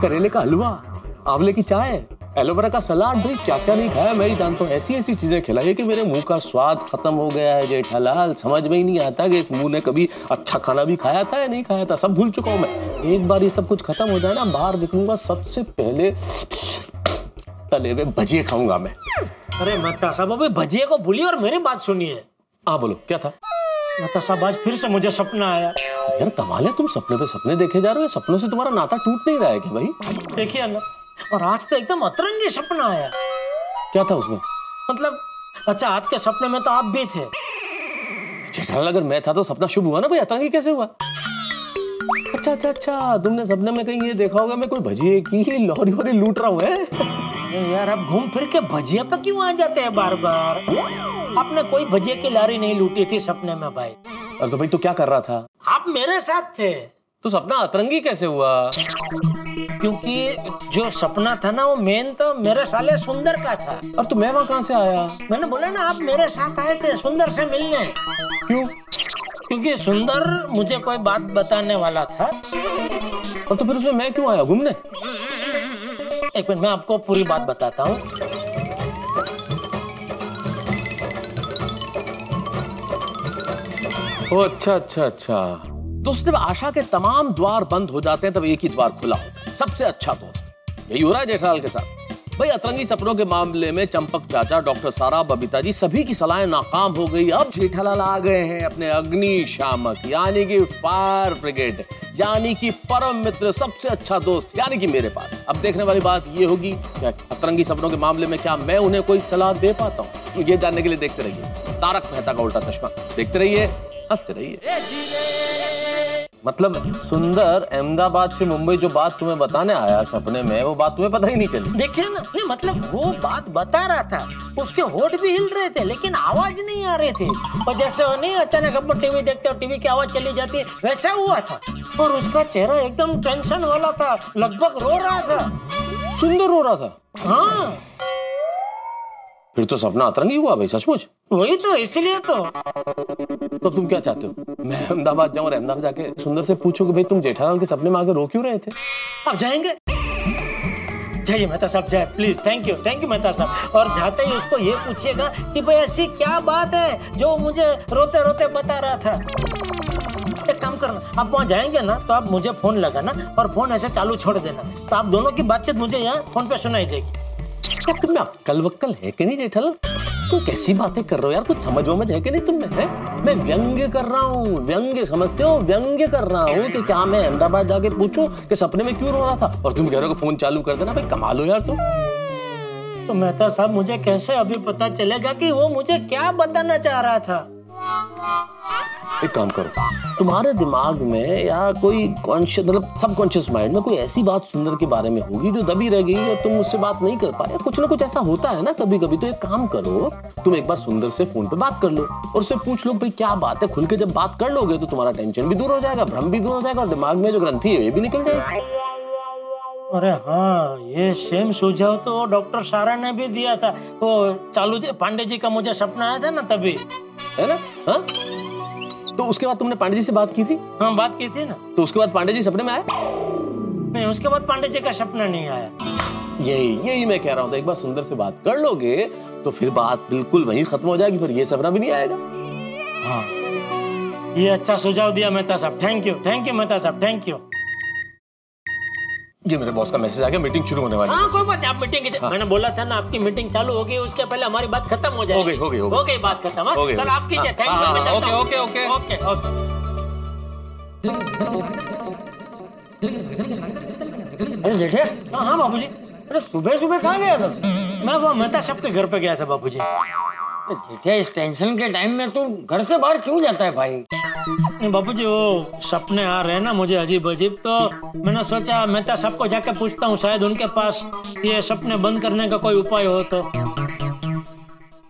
करेले का हलवा, आंवले की चाय, एलोवेरा का सलाद। भाई क्या क्या नहीं खाया मैं ही जानता हूँ। ऐसी चीजें खिलाई है कि मेरे मुंह का स्वाद खत्म हो गया है जेठालाल। समझ में ही नहीं आता कि इस मुंह ने कभी अच्छा खाना भी खाया था या नहीं खाया था, सब भूल चुका हूँ मैं। एक बार ये सब कुछ खत्म हो जाए ना, बाहर निकलूंगा सबसे पहले तले हुए भजिए खाऊंगा मैं। अरे मेहता साहब अभी भजिए को भूलिए और मेरी बात सुनिए। हाँ बोलो क्या था? मेहता साहब आज फिर से मुझे सपना आया। यार कमाल है, तुम सपने पे सपने देखे जा रहे हो, सपनों से तुम्हारा नाता टूट नहीं रहा है क्या भाई? देखिए ना, और आज तो एकदम अतरंगी सपना आया। क्या था उसमें? मतलब अच्छा, आज के सपने में तो आप भी थे। जेठालाल अगर मैं था तो सपना शुभ हुआ ना भाई, अतरंगी कैसे हुआ? अच्छा अच्छा अच्छा, तुमने सपने में कहीं ये देखा होगा मैं कोई भजिए की लॉरी वोरी लूट रहा हूँ है? यार आप घूम फिर के भजिया पे क्यों आ जाते हैं बार बार? आपने कोई भजिया की लारी नहीं लूटी थी सपने में भाई। अरे तो भाई तू क्या कर रहा था? आप मेरे साथ थे। तो सपना अतरंगी कैसे हुआ? क्योंकि जो सपना था ना वो मेन तो मेरे साले सुंदर का था। और तो मैं वहाँ कहाँ से आया? मैंने बोला ना आप मेरे साथ आए थे सुंदर से मिलने। क्यों? क्योंकि सुंदर मुझे कोई बात बताने वाला था। और तो फिर उसमें मैं क्यों आया घूमने? एक मिनट मैं आपको पूरी बात बताता हूँ। ओ अच्छा अच्छा अच्छा, दोस्त जब आशा के तमाम द्वार बंद हो जाते हैं तब एक ही द्वार खुला होता है, सबसे अच्छा दोस्त। यही हो रहा है जेठालाल के साथ। भाई अतरंगी सपनों के मामले में चंपक चाचा, डॉक्टर सारा, बबीता जी सभी की सलाहें नाकाम हो गई। अब जेठालाल आ गए हैं अपने अग्निशामक यानी कि फायर ब्रिगेड, यानी कि परम मित्र, सबसे अच्छा दोस्त यानी कि मेरे पास। अब देखने वाली बात ये होगी क्या अतरंगी सपनों के मामले में क्या मैं उन्हें कोई सलाह दे पाता हूँ? ये जानने के लिए देखते रहिए तारक मेहता का उल्टा चश्मा, देखते रहिए, हंसते रहिए। मतलब सुंदर अहमदाबाद से मुंबई जो बात तुम्हें बताने आया सपने में, वो बात तुम्हें पता ही नहीं चली। देखिए ना, नहीं मतलब वो बात बता रहा था, उसके होठ भी हिल रहे थे लेकिन आवाज नहीं आ रही थी। और जैसे वो नहीं अचानक अब टीवी देखते हो टीवी की आवाज चली जाती है, वैसा हुआ था। और उसका चेहरा एकदम टेंशन वाला था, लगभग रो रहा था। सुंदर रो रहा था? हाँ। फिर तो सपना अतरंगी हुआ भाई, सचमुच। वही तो, इसलिए तो तुम क्या चाहते हो? मैं अहमदाबाद जाऊं और अहमदाबाद जाके सुंदर से पूछूं कि भाई तुम जेठालाल के सपने में आके रो क्यों रहे थे? आप जाएंगे? जाइए मेहता साहब, जाए प्लीज। थैंक यू मेहता साहब। और जाते ही उसको ये पूछिएगा कि भाई ऐसी क्या बात है जो मुझे रोते रोते बता रहा था। एक काम करना, आप वहाँ जाएंगे ना तो आप मुझे फोन लगाना और फोन ऐसे चालू छोड़ देना, तो आप दोनों की बातचीत मुझे यहाँ फोन पे सुनाई देगी। क्या तुम्हें अक्कल वक्कल है कि नहीं जेठालाल? तुम कैसी बातें कर रहे हो यार, कुछ समझ में है कि नहीं तुम्हें? है मैं व्यंग्य कर रहा हूँ, व्यंग्य समझते हो? व्यंग्य कर रहा हूँ कि क्या मैं अहमदाबाद जाके पूछूं कि सपने में क्यों रो रहा था, और तुम कह रहे हो कि फोन चालू कर देना। भाई कमाल हो यार तुम। तो मेहता साहब मुझे कैसे अभी पता चलेगा कि वो मुझे क्या बताना चाह रहा था? एक काम करो, तुम्हारे दिमाग में या कोई कॉन्शियस मतलब सबकॉन्शियस माइंड में कोई ऐसी बात सुंदर के बारे में होगी जो दबी रह गई और तुम मुझसे बात नहीं कर पाए। कुछ ना कुछ ऐसा होता है ना कभी कभी। तो एक काम करो, तुम एक बार सुंदर से फोन पे बात कर लो और उससे पूछ लो भाई क्या बात है। खुल के जब बात कर लोगे तो तुम्हारा टेंशन भी दूर हो जाएगा, भ्रम भी दूर हो जाएगा और दिमाग में जो ग्रंथि है ये भी निकल जाएगी। अरे हाँ, ये सेम सुझाव तो डॉक्टर सारा ने भी दिया था। वो चालू पांडे जी का मुझे सपना आया था ना तभी, है ना? हाँ, तो उसके बाद तुमने पांडे जी से बात की थी? हाँ बात की थी ना। तो उसके बाद पांडे जी सपने में आए? नहीं, उसके बाद पांडे जी का सपना नहीं आया। यही मैं कह रहा हूँ, तो एक बार सुंदर से बात कर लोगे तो फिर बात बिल्कुल वहीं खत्म हो जाएगी, फिर ये सपना भी नहीं आएगा। हाँ, ये अच्छा सुझाव दिया मेहता साहब। थैंक यू मेहता साहब, थैंक यू। ये मेरे बॉस का मैसेज आ गया, मीटिंग शुरू होने वाली है। हाँ कोई बात नहीं, आप मीटिंग की मैंने बोला था ना आपकी मीटिंग चालू हो गई, उसके पहले हमारी बात खत्म हो जाएगी। हो गई बात खत्म। चलो आप कीजिए। Thank you. मैं चलता हूं। ओके। अरे जेठे, हाँ बाबूजी। अरे सुबह सुबह कहाँ गया था? मैं वो मेहता साहब के घर पे गया था बाबूजी। जेठे इस टेंशन के टाइम में तू घर से बाहर क्यों जाता है भाई? बाबूजी वो सपने आ रहे हैं ना मुझे अजीब अजीब, तो मैंने सोचा मेहता साहब को जाके पूछता हूँ, शायद उनके पास ये सपने बंद करने का कोई उपाय हो।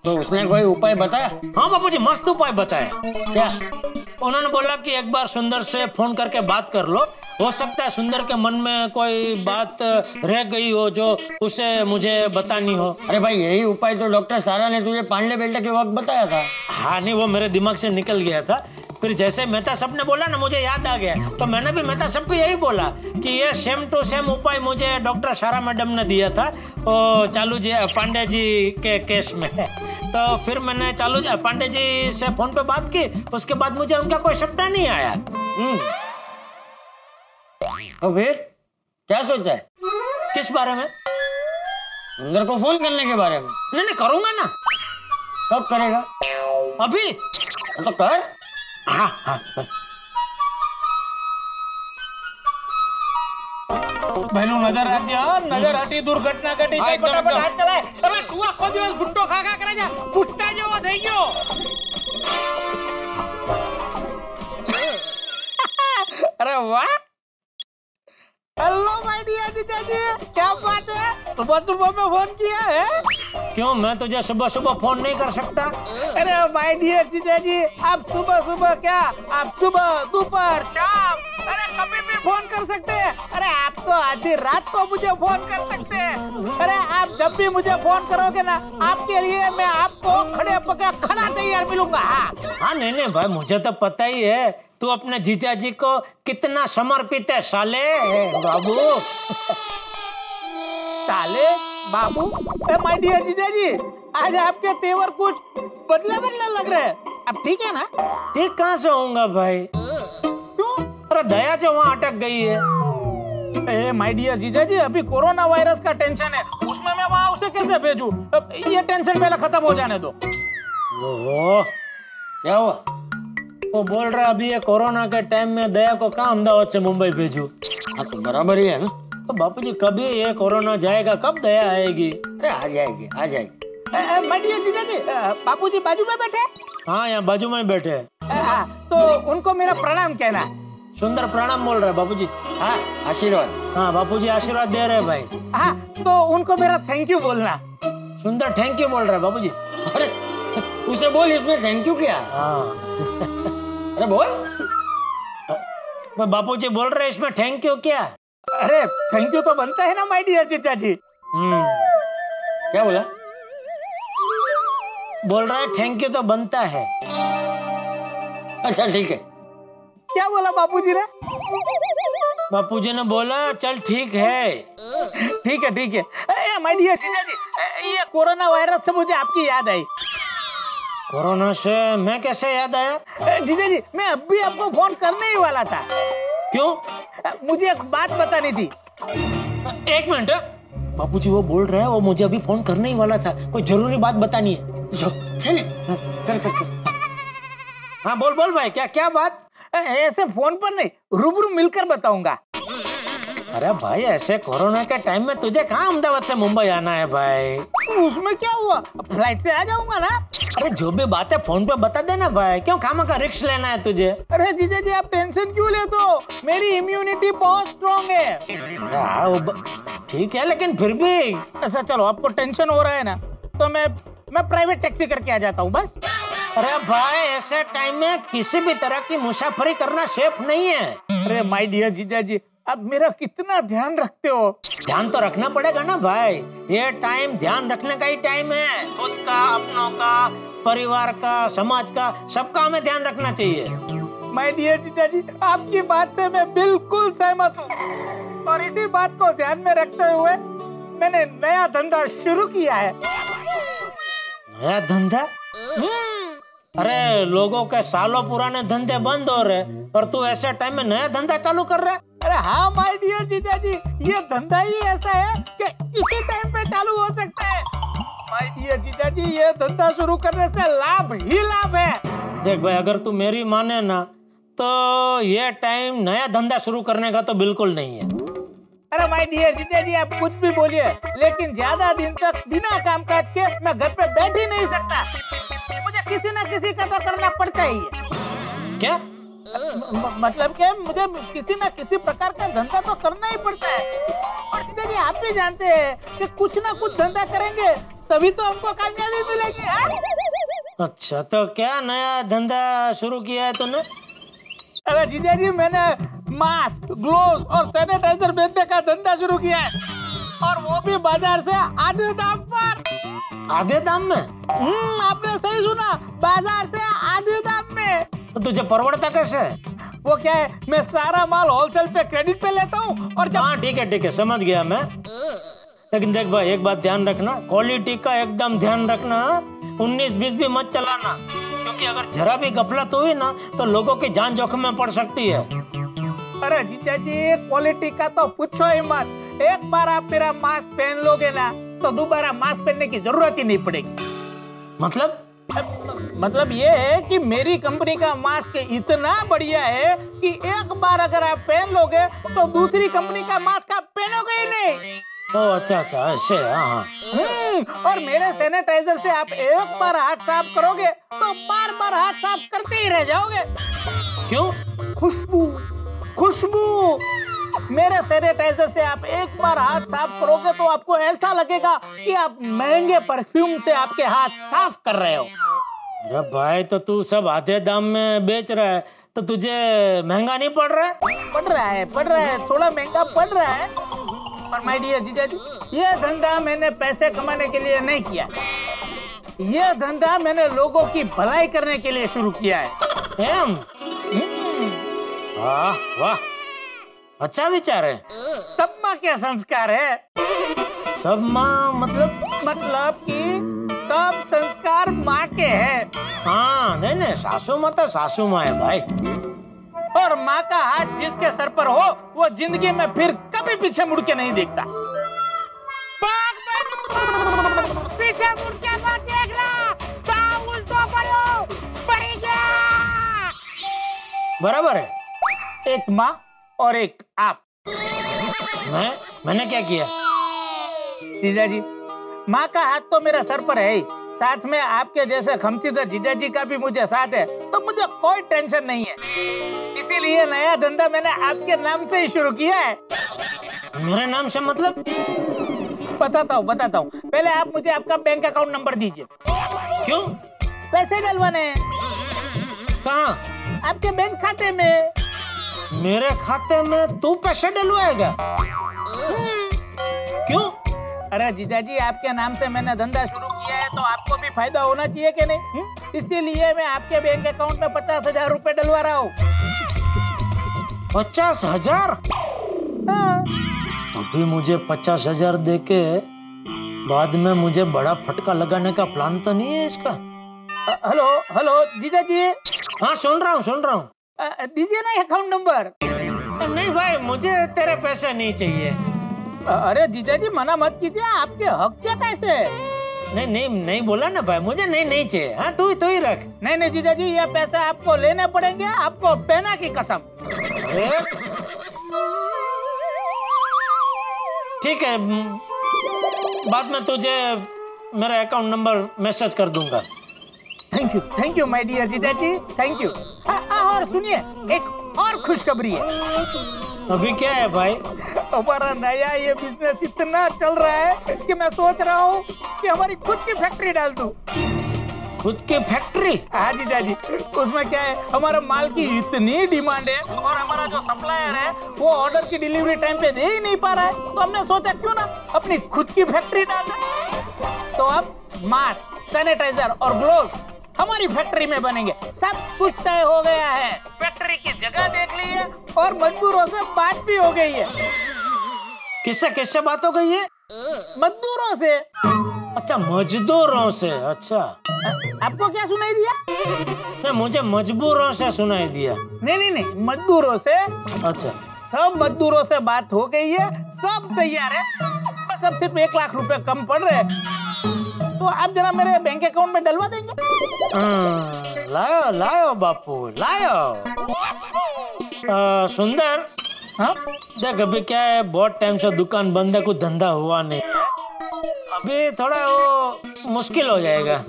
तो उसने कोई उपाय बताया? हाँ बाबूजी, मस्त उपाय बताया। क्या? उन्होंने बोला कि एक बार सुंदर से फोन करके बात कर लो, हो सकता है सुंदर के मन में कोई बात रह गई हो जो उसे मुझे बतानी हो। अरे भाई यही उपाय तो डॉक्टर सारा ने तुझे पांडे बेल्टे के वक्त बताया था। हाँ नहीं, वो मेरे दिमाग से निकल गया था। फिर जैसे मेहता साहब ने बोला ना मुझे याद आ गया, तो मैंने भी मेहता साहब को यही बोला कि ये सेम टू सेम उपाय मुझे डॉक्टर सारा मैडम ने दिया था वो चालू जी पांडे जी के केस में। तो फिर मैंने चालू पांडे जी से फोन पे बात की, उसके बाद मुझे उनका कोई सपना नहीं आया। तो फिर क्या सोचा है? किस बारे में? सुंदर को फोन करने के बारे में? नहीं करूंगा ना। कब करेगा? अभी तो कर। हाँ हाँ पहलू नजर आ गया, नजर हटी दुर्घटना घटी जाए, फटाफट हाथ चलाए। अबे सुआ को दिवस भुट्टो खा खा करे जा, भुट्टा जेવો થઈ ગયો। अरे वाह, हेलो माय डियर जीजा जी, क्या बात है, सुबह सुबह में फोन किया है? क्यों, मैं तुझे सुबह सुबह फोन नहीं कर सकता? अरे माय डियर जीजा जी, आप सुबह सुबह क्या, आप सुबह दोपहर शाम, अरे कभी भी फोन कर सकते हैं। अरे आप तो आधी रात को मुझे फोन कर सकते हैं। अरे आप जब भी मुझे फोन करोगे ना, आपके लिए मैं आपको खड़े पका खड़ा तैयार मिलूंगा। हाँ नहीं भाई, मुझे तो पता ही है तू अपने जीजा जी को कितना समर्पित है। साले बाबू साले बाबू, माय डियर जीजा जी, आज आपके तेवर कुछ बदले बदले लग रहे हैं। अब ठीक है ना? ठीक कहाँ से होऊंगा भाई? क्यों? अरे दया जो वहाँ अटक गई है। ए माय डियर जीजा जी, अभी कोरोना वायरस का टेंशन है, उसमें मैं वहाँ उसे कैसे भेजूं? ये टेंशन पहले खत्म हो जाने दो। ओहो, क्या हुआ? वो बोल रहा अभी ये कोरोना के टाइम में दया को कहाँ अहमदाबाद से मुंबई भेजूं? हाँ तो बराबर ही है ना। तो बापूजी कभी ये कोरोना जाएगा, कब दया आएगी? अरे आ जाएगी आ जाएगी। माय डियर जीजा जी, बापूजी बाजू में बैठे? हाँ यहाँ बाजू में बैठे हैं। तो उनको मेरा प्रणाम कहना। सुंदर प्रणाम बोल रहा है बापूजी। हाँ आशीर्वाद। हाँ बापूजी आशीर्वाद दे रहे हैं भाई। हाँ तो उनको मेरा थैंक यू बोलना। सुंदर थैंक यू बोल रहा है बापूजी। अरे उसे बोल इसमें थैंक यू क्या? हाँ अरे बोल। बापूजी बोल रहे इसमें थैंक यू क्या? अरे थैंक यू तो बनता है ना माय डियर जीजा जी। क्या बोला? बोल रहा है थैंक यू तो बनता है। अच्छा ठीक है। क्या बोला बापूजी ने? बापूजी ने बोला चल ठीक है। ठीक है ठीक है। माय डियर जीजा जी, ये कोरोना वायरस से मुझे आपकी याद आई। कोरोना से मैं कैसे याद आया? जीजा जी, मैं अब भी आपको फोन करने ही वाला था। क्यों? मुझे एक बात बतानी थी। एक मिनट, बापूजी वो बोल रहे हैं वो मुझे अभी फोन करने ही वाला था, कोई जरूरी बात बतानी है। चल। हाँ बोल बोल भाई, क्या क्या बात? ऐसे फोन पर नहीं, रूबरू मिलकर बताऊंगा। अरे भाई ऐसे कोरोना के टाइम में तुझे कहाँ अहमदाबाद से मुंबई आना है भाई? उसमें क्या हुआ, फ्लाइट से आ जाऊंगा ना। अरे जो भी बात है फोन पे बता देना भाई, क्यों खामा का रिस्क लेना है तुझे? अरे जीजा जी आप टेंशन क्यों लेते हो, मेरी इम्यूनिटी बहुत स्ट्रॉन्ग है। ठीक है लेकिन फिर भी ऐसा, चलो आपको टेंशन हो रहा है ना, तो मैं प्राइवेट टैक्सी करके आ जाता हूँ बस। अरे भाई ऐसे टाइम में किसी भी तरह की मुसाफरी करना सेफ नहीं है। अरे माय डियर जीजा जी, आप मेरा कितना ध्यान रखते हो। ध्यान तो रखना पड़ेगा ना भाई, ये टाइम ध्यान रखने का ही टाइम है। खुद का, अपनों का, परिवार का, समाज का, सबका हमें ध्यान रखना चाहिए। माय डियर जीजा जी, आपकी बात से मैं बिल्कुल सहमत हूँ, और इसी बात को ध्यान में रखते हुए मैंने नया धंधा शुरू किया है। नया धंधा? अरे लोगों के सालों पुराने धंधे बंद हो रहे और तू ऐसे टाइम में नया धंधा चालू कर रहा है? अरे हाँ माय डियर जीजा जी, ये धंधा ही ऐसा है कि इसी टाइम पे चालू हो सकता है। माय डियर जीजा जी, ये धंधा शुरू करने से लाभ ही लाभ है। देख भाई, अगर तू मेरी माने ना तो ये टाइम नया धंधा शुरू करने का तो बिल्कुल नहीं है। अरे माय डियर जीजा जी, आप कुछ भी बोलिए, लेकिन ज्यादा दिन तक बिना काम काज के मैं घर पे बैठ ही नहीं सकता। मुझे किसी न किसी का तो करना पड़ता ही है। क्या मतलब कि मुझे किसी न किसी प्रकार का धंधा तो करना ही पड़ता है। और जीजा जी आप भी जानते हैं कि कुछ ना कुछ धंधा करेंगे तभी तो हमको कामयाबी मिलेगी। अच्छा, तो क्या नया धंधा शुरू किया है तूने? अरे जीजा जी, मैंने मास्क, ग्लोव्स और सैनिटाइजर बेचने का धंधा शुरू किया है, और वो भी बाजार से आधे दाम पर। आधे दाम में? आपने सही सुना, बाजार से आधे दाम में। तो तुझे परवड़ता कैसे? वो क्या है, मैं सारा माल होलसेल पे क्रेडिट पे लेता हूँ, और जब... हाँ ठीक है समझ गया मैं। लेकिन देख भाई, एक बात ध्यान रखना, क्वालिटी का एकदम ध्यान रखना। 19-20 भी मत चलाना, क्योंकि अगर जरा भी गफलत हुई ना तो लोगों की जान जोखिम में पड़ सकती है। अरे जीजा जी, क्वालिटी का तो पूछो ही मत। एक बार आप मेरा मास्क पहन लोगे ना तो दोबारा मास्क पहनने की जरूरत ही नहीं पड़ेगी। मतलब ये है कि मेरी कंपनी का मास्क इतना बढ़िया है कि एक बार अगर आप पहन लोगे तो दूसरी कंपनी का मास्क आप पहनोगे ही नहीं। ओ अच्छा ऐसे, हाँ। और मेरे सैनिटाइजर से आप एक बार हाथ साफ करोगे तो बार बार हाथ साफ करते ही रह जाओगे। क्यों? खुशबू। मेरे सैनिटाइजर से आप एक बार हाथ साफ करोगे तो आपको ऐसा लगेगा कि आप महंगे परफ्यूम से आपके हाथ साफ कर रहे हो। अरे भाई, तो तू सब आधे दाम में बेच रहा है तो तुझे महंगा नहीं पड़ रहा है? पड़ रहा है, थोड़ा महंगा पड़ रहा है। पर माय डियर जीजा जी, ये धंधा मैंने पैसे कमाने के लिए नहीं किया। ये धंधा मैंने लोगों की भलाई करने के लिए शुरू किया है। वाह, अच्छा विचार है। सब माँ क्या संस्कार है? सब माँ मतलब कि सब संस्कार माँ के हैं। हाँ, नहीं, सासू माँ तो सासू माँ है भाई। और माँ का हाथ जिसके सर पर हो वो जिंदगी में फिर कभी पीछे मुड़ के नहीं देखता। पीछे मुड़ के मत देखना, उल्टो पड़ो, पड़ी गया। बराबर है, एक माँ और एक आप। मैंने क्या किया? जीजा जी, माँ का हाथ तो मेरा सर पर है ही, साथ में आपके जैसे खमतीधर जीजा जी का भी मुझे साथ है, तो मुझे कोई टेंशन नहीं है। इसीलिए नया धंधा मैंने आपके नाम से ही शुरू किया है। मेरे नाम से मतलब? बताता हूँ। पहले आप मुझे आपका बैंक अकाउंट नंबर दीजिए। क्यों? पैसे डलवाने हैं। कहाँ? आपके बैंक खाते में। मेरे खाते में तू पैसे डलवाएगा? क्यों? अरे जीजा जी, आपके नाम से मैंने धंधा शुरू किया है तो आपको भी फायदा होना चाहिए कि नहीं? इसीलिए मैं आपके बैंक अकाउंट में 50,000 रुपए डलवा रहा हूँ। 50,000? अभी मुझे 50,000 देके बाद में मुझे बड़ा फटका लगाने का प्लान तो नहीं है इसका? हेलो जीजा जी। हाँ, सुन रहा हूँ। दीजिए ना अकाउंट नंबर। नहीं भाई, मुझे तेरे पैसे नहीं चाहिए। अरे जीजा जी, मना मत कीजिए, आपके हक के पैसे। नहीं बोला ना भाई, मुझे नहीं चाहिए। हाँ, तू ही रख। नहीं जीजा जी, ये पैसे आपको लेने पड़ेंगे, आपको पहना की कसम। ठीक है, बाद में तुझे मेरा अकाउंट नंबर मैसेज कर दूंगा। थैंक यू माय डियर जीजा जी, थैंक यू। और सुनिए, एक और खुशखबरी है। अभी क्या है भाई? हमारा नया ये बिजनेस इतना चल रहा है कि मैं सोच रहा हूँ कि हमारी खुद की फैक्ट्री डाल दूं। खुद की फैक्ट्री? हाँ जीजा जी, उसमें क्या है, हमारा माल की इतनी डिमांड है और हमारा जो सप्लायर है वो ऑर्डर की डिलीवरी टाइम पे दे ही नहीं पा रहा है, तो हमने सोचा क्यों ना अपनी खुद की फैक्ट्री डाल दें। तो अब मास्क, सैनिटाइजर और ग्लोव्स हमारी फैक्ट्री में बनेंगे। सब कुछ तय हो गया है, फैक्ट्री की जगह देख ली है और मजदूरों से बात भी हो गई है। किससे बात हो गई है? मजदूरों से। अच्छा, मजदूरों से। अच्छा, आपको क्या सुनाई दिया? नहीं, मुझे मजबूरों से सुनाई दिया। नहीं, मजदूरों से। अच्छा, सब मजदूरों से बात हो गई है, सब तैयार है, बस अब सिर्फ 1 लाख रुपए कम पड़ रहे हैं। तो आप जरा मेरे बैंक अकाउंट में डलवा देंगे? लायो बापू, लायो। सुंदर, हाँ देख, अभी क्या है, बहुत टाइम से दुकान बंद है, कुछ धंधा हुआ नहीं है, अभी थोड़ा वो मुश्किल हो जाएगा।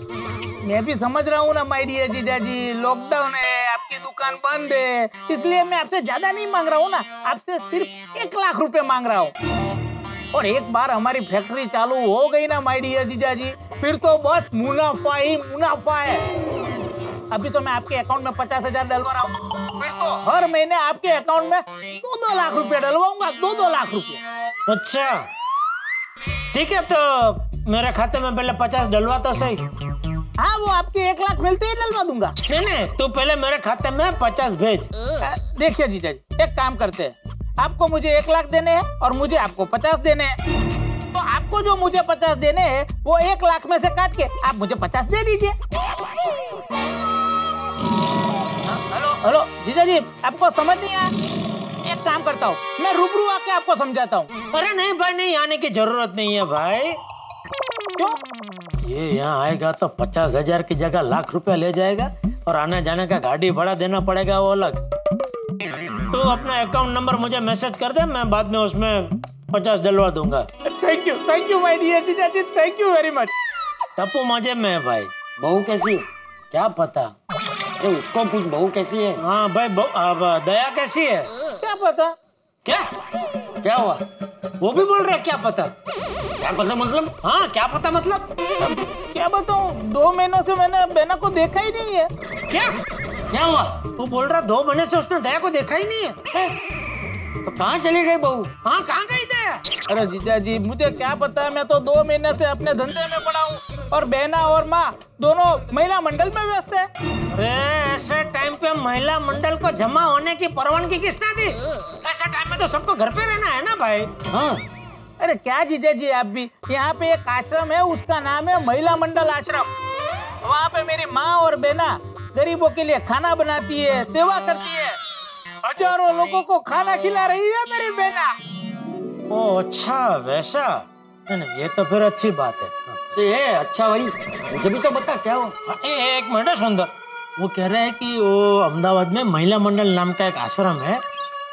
मैं भी समझ रहा हूँ ना माय डियर जीजा जी, लॉकडाउन है, आपकी दुकान बंद है, इसलिए मैं आपसे ज्यादा नहीं मांग रहा हूँ ना, आपसे सिर्फ 1 लाख रुपए मांग रहा हूँ। और एक बार हमारी फैक्ट्री चालू हो गई ना माय डियर जीजा जी, फिर तो बस मुनाफा ही मुनाफा है। अभी तो मैं आपके अकाउंट में 50,000 डलवा रहा हूँ, फिर तो हर महीने आपके अकाउंट में 2-2 लाख रुपए डलवाऊंगा, 2-2 लाख रुपए। अच्छा ठीक है, तो मेरे खाते में पहले 50 डलवा तो सही। हाँ, वो आपके 1 लाख मिलते ही डलवा दूंगा। नहीं, तू पहले मेरे खाते में 50 भेज। देखिए जीजा जी, एक काम करते हैं, आपको मुझे 1 लाख देने हैं और मुझे आपको 50 देने हैं। तो आपको जो मुझे 50 देने हैं वो 1 लाख में से काट के आप मुझे 50 दे दीजिए। हेलो जीजा जी, आपको समझ नहीं आया? एक काम करता हूँ, मैं रूबरू आके आपको समझाता हूँ। अरे नहीं भाई, नहीं आने की जरूरत नहीं है भाई। क्यों? ये यहाँ आएगा तो 50,000 की जगह लाख रुपया ले जाएगा और आने जाने का गाड़ी भाड़ा देना पड़ेगा, वो अलग। तो अपना अकाउंट नंबर मुझे मैसेज कर दे, मैं बाद में उसमें 50 डलवा दूंगा। थैंक यू माय डियर जीजा जी, thank you very much. Tappu मजे में है भाई। बहू कैसी है? क्या पता, ये उसको पूछ, बहू कैसी है? हाँ भाई, अब दया कैसी है? क्या पता? क्या हुआ? वो भी बोल रहे हैं क्या पता? क्या पता मतलब? हाँ, क्या पता मतलब? क्या बताऊँ, 2 महीनों से मैंने बेना को देखा ही नहीं है। क्या हुआ? वो बोल रहा 2 महीने से उसने दया को देखा ही नहीं है। तो कहाँ चली गई बहू? हाँ, कहाँ गई दया? अरे जीजा जी, मुझे क्या पता, मैं तो 2 महीने से अपने धंधे में पड़ा हूँ और बहना और माँ दोनों महिला मंडल में व्यस्त है। अरे ऐसे टाइम पे महिला मंडल को जमा होने की परवानगी किसने दी? ऐसे टाइम में तो सबको घर पे रहना है ना भाई। हाँ। अरे क्या जीजा जी, आप भी, यहाँ पे एक आश्रम है, उसका नाम है महिला मंडल आश्रम। वहाँ पे मेरी माँ और बहना गरीबों के लिए खाना बनाती है, सेवा करती है, हजारों लोगों को खाना खिला रही है मेरी बहना। ओ अच्छा, वैसा? नहीं, ये तो फिर अच्छी बात है। तो ये अच्छा भाई, मुझे भी तो बता क्या हो। एक मिनट सुंदर, वो कह रहे हैं कि वो अहमदाबाद में महिला मंडल नाम का एक आश्रम है,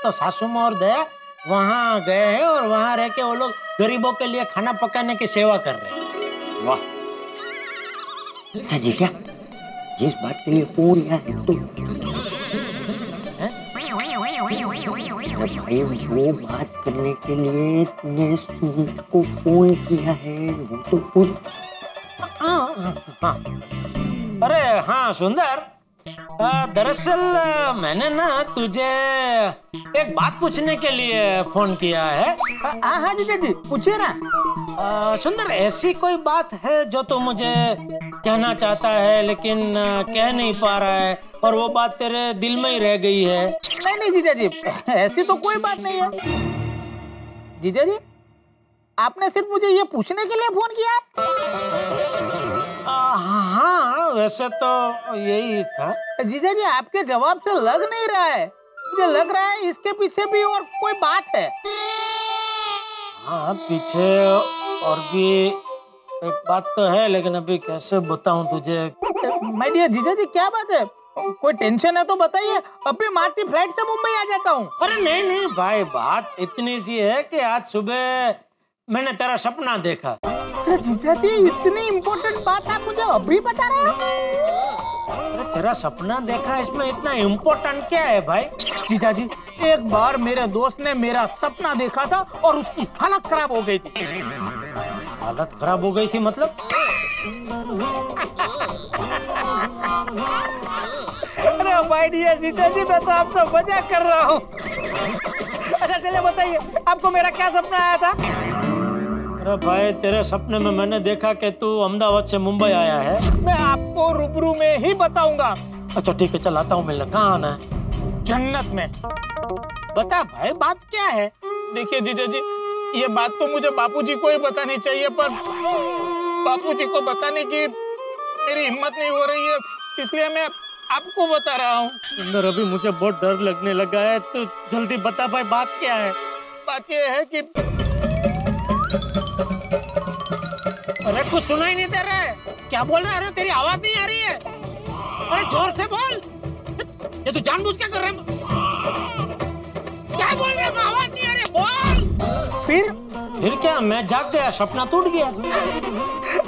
तो सासू माँ और दया वहाँ गए हैं और वहाँ रह के वो लोग गरीबों के लिए खाना पकाने की सेवा कर रहे हैं। वाह। अच्छा जी, क्या जिस बात के लिए फोन किया है तो भाई, जो बात करने के लिए तूने सुन को फोन किया है वो तो पूरी। हाँ। अरे हाँ सुंदर, दरअसल मैंने ना तुझे एक बात पूछने के लिए फोन किया है। हाँ जीजा जी, पूछिए ना। सुंदर, ऐसी कोई बात है जो तू मुझे कहना चाहता है लेकिन कह नहीं पा रहा है और वो बात तेरे दिल में ही रह गई है? नहीं जीजा जी, ऐसी तो कोई बात नहीं है। जीजा जी, आपने सिर्फ मुझे ये पूछने के लिए फोन किया है? हाँ, वैसे तो यही था। जीजा जी, आपके जवाब से लग नहीं रहा है, मुझे लग रहा है इसके पीछे भी और कोई बात है। हाँ, पीछे और भी एक बात तो है, लेकिन अभी कैसे बताऊं तुझे। माय डियर जीजा जी, क्या बात है? कोई टेंशन है तो बताइए, अभी मारती फ्लाइट से मुंबई आ जाता हूँ। अरे नहीं भाई, बात इतनी सी है कि आज सुबह मैंने तेरा सपना देखा। अरे जीजा जी, इतनी इम्पोर्टेंट बात आप मुझे अभी बता रहे हो? अरे तेरा सपना देखा, इसमें इतना इम्पोर्टेंट क्या है भाई? जीजा जी, एक बार मेरे दोस्त ने मेरा सपना देखा था और उसकी हालत खराब हो गई थी। हालत खराब हो गई थी मतलब? अरे माय डियर जीजा जी, मैं तो आपसे मजाक कर रहा हूँ। अच्छा चलिए बताइए, आपको मेरा क्या सपना आया था? अरे भाई, तेरे सपने में मैंने देखा कि तू अहमदाबाद से मुंबई आया है। मैं आपको रूबरू में ही बताऊंगा। अच्छा ठीक है, चल आता हूँ मिलने। कहाँ आना है? जन्नत में। बता भाई, बात क्या है? देखिए जीजा जी, ये बात तो मुझे बापूजी को ही बतानी चाहिए, पर बापूजी को बताने की मेरी हिम्मत नहीं हो रही है, इसलिए मैं आपको बता रहा हूँ। सुंदर, अभी मुझे बहुत डर लगने लगा है, तो जल्दी बता भाई, बात क्या है? बात ये है कि अरे कुछ सुनाई नहीं दे रहा है, क्या बोल रहा है? अरे तेरी आवाज नहीं आ रही है, अरे जोर से बोल। ये तू जानबूझ क्या कर रहा है? क्या बोल रहा है? आवाज नहीं आ रही, बोल। फिर क्या, मैं जाग गया, सपना टूट गया।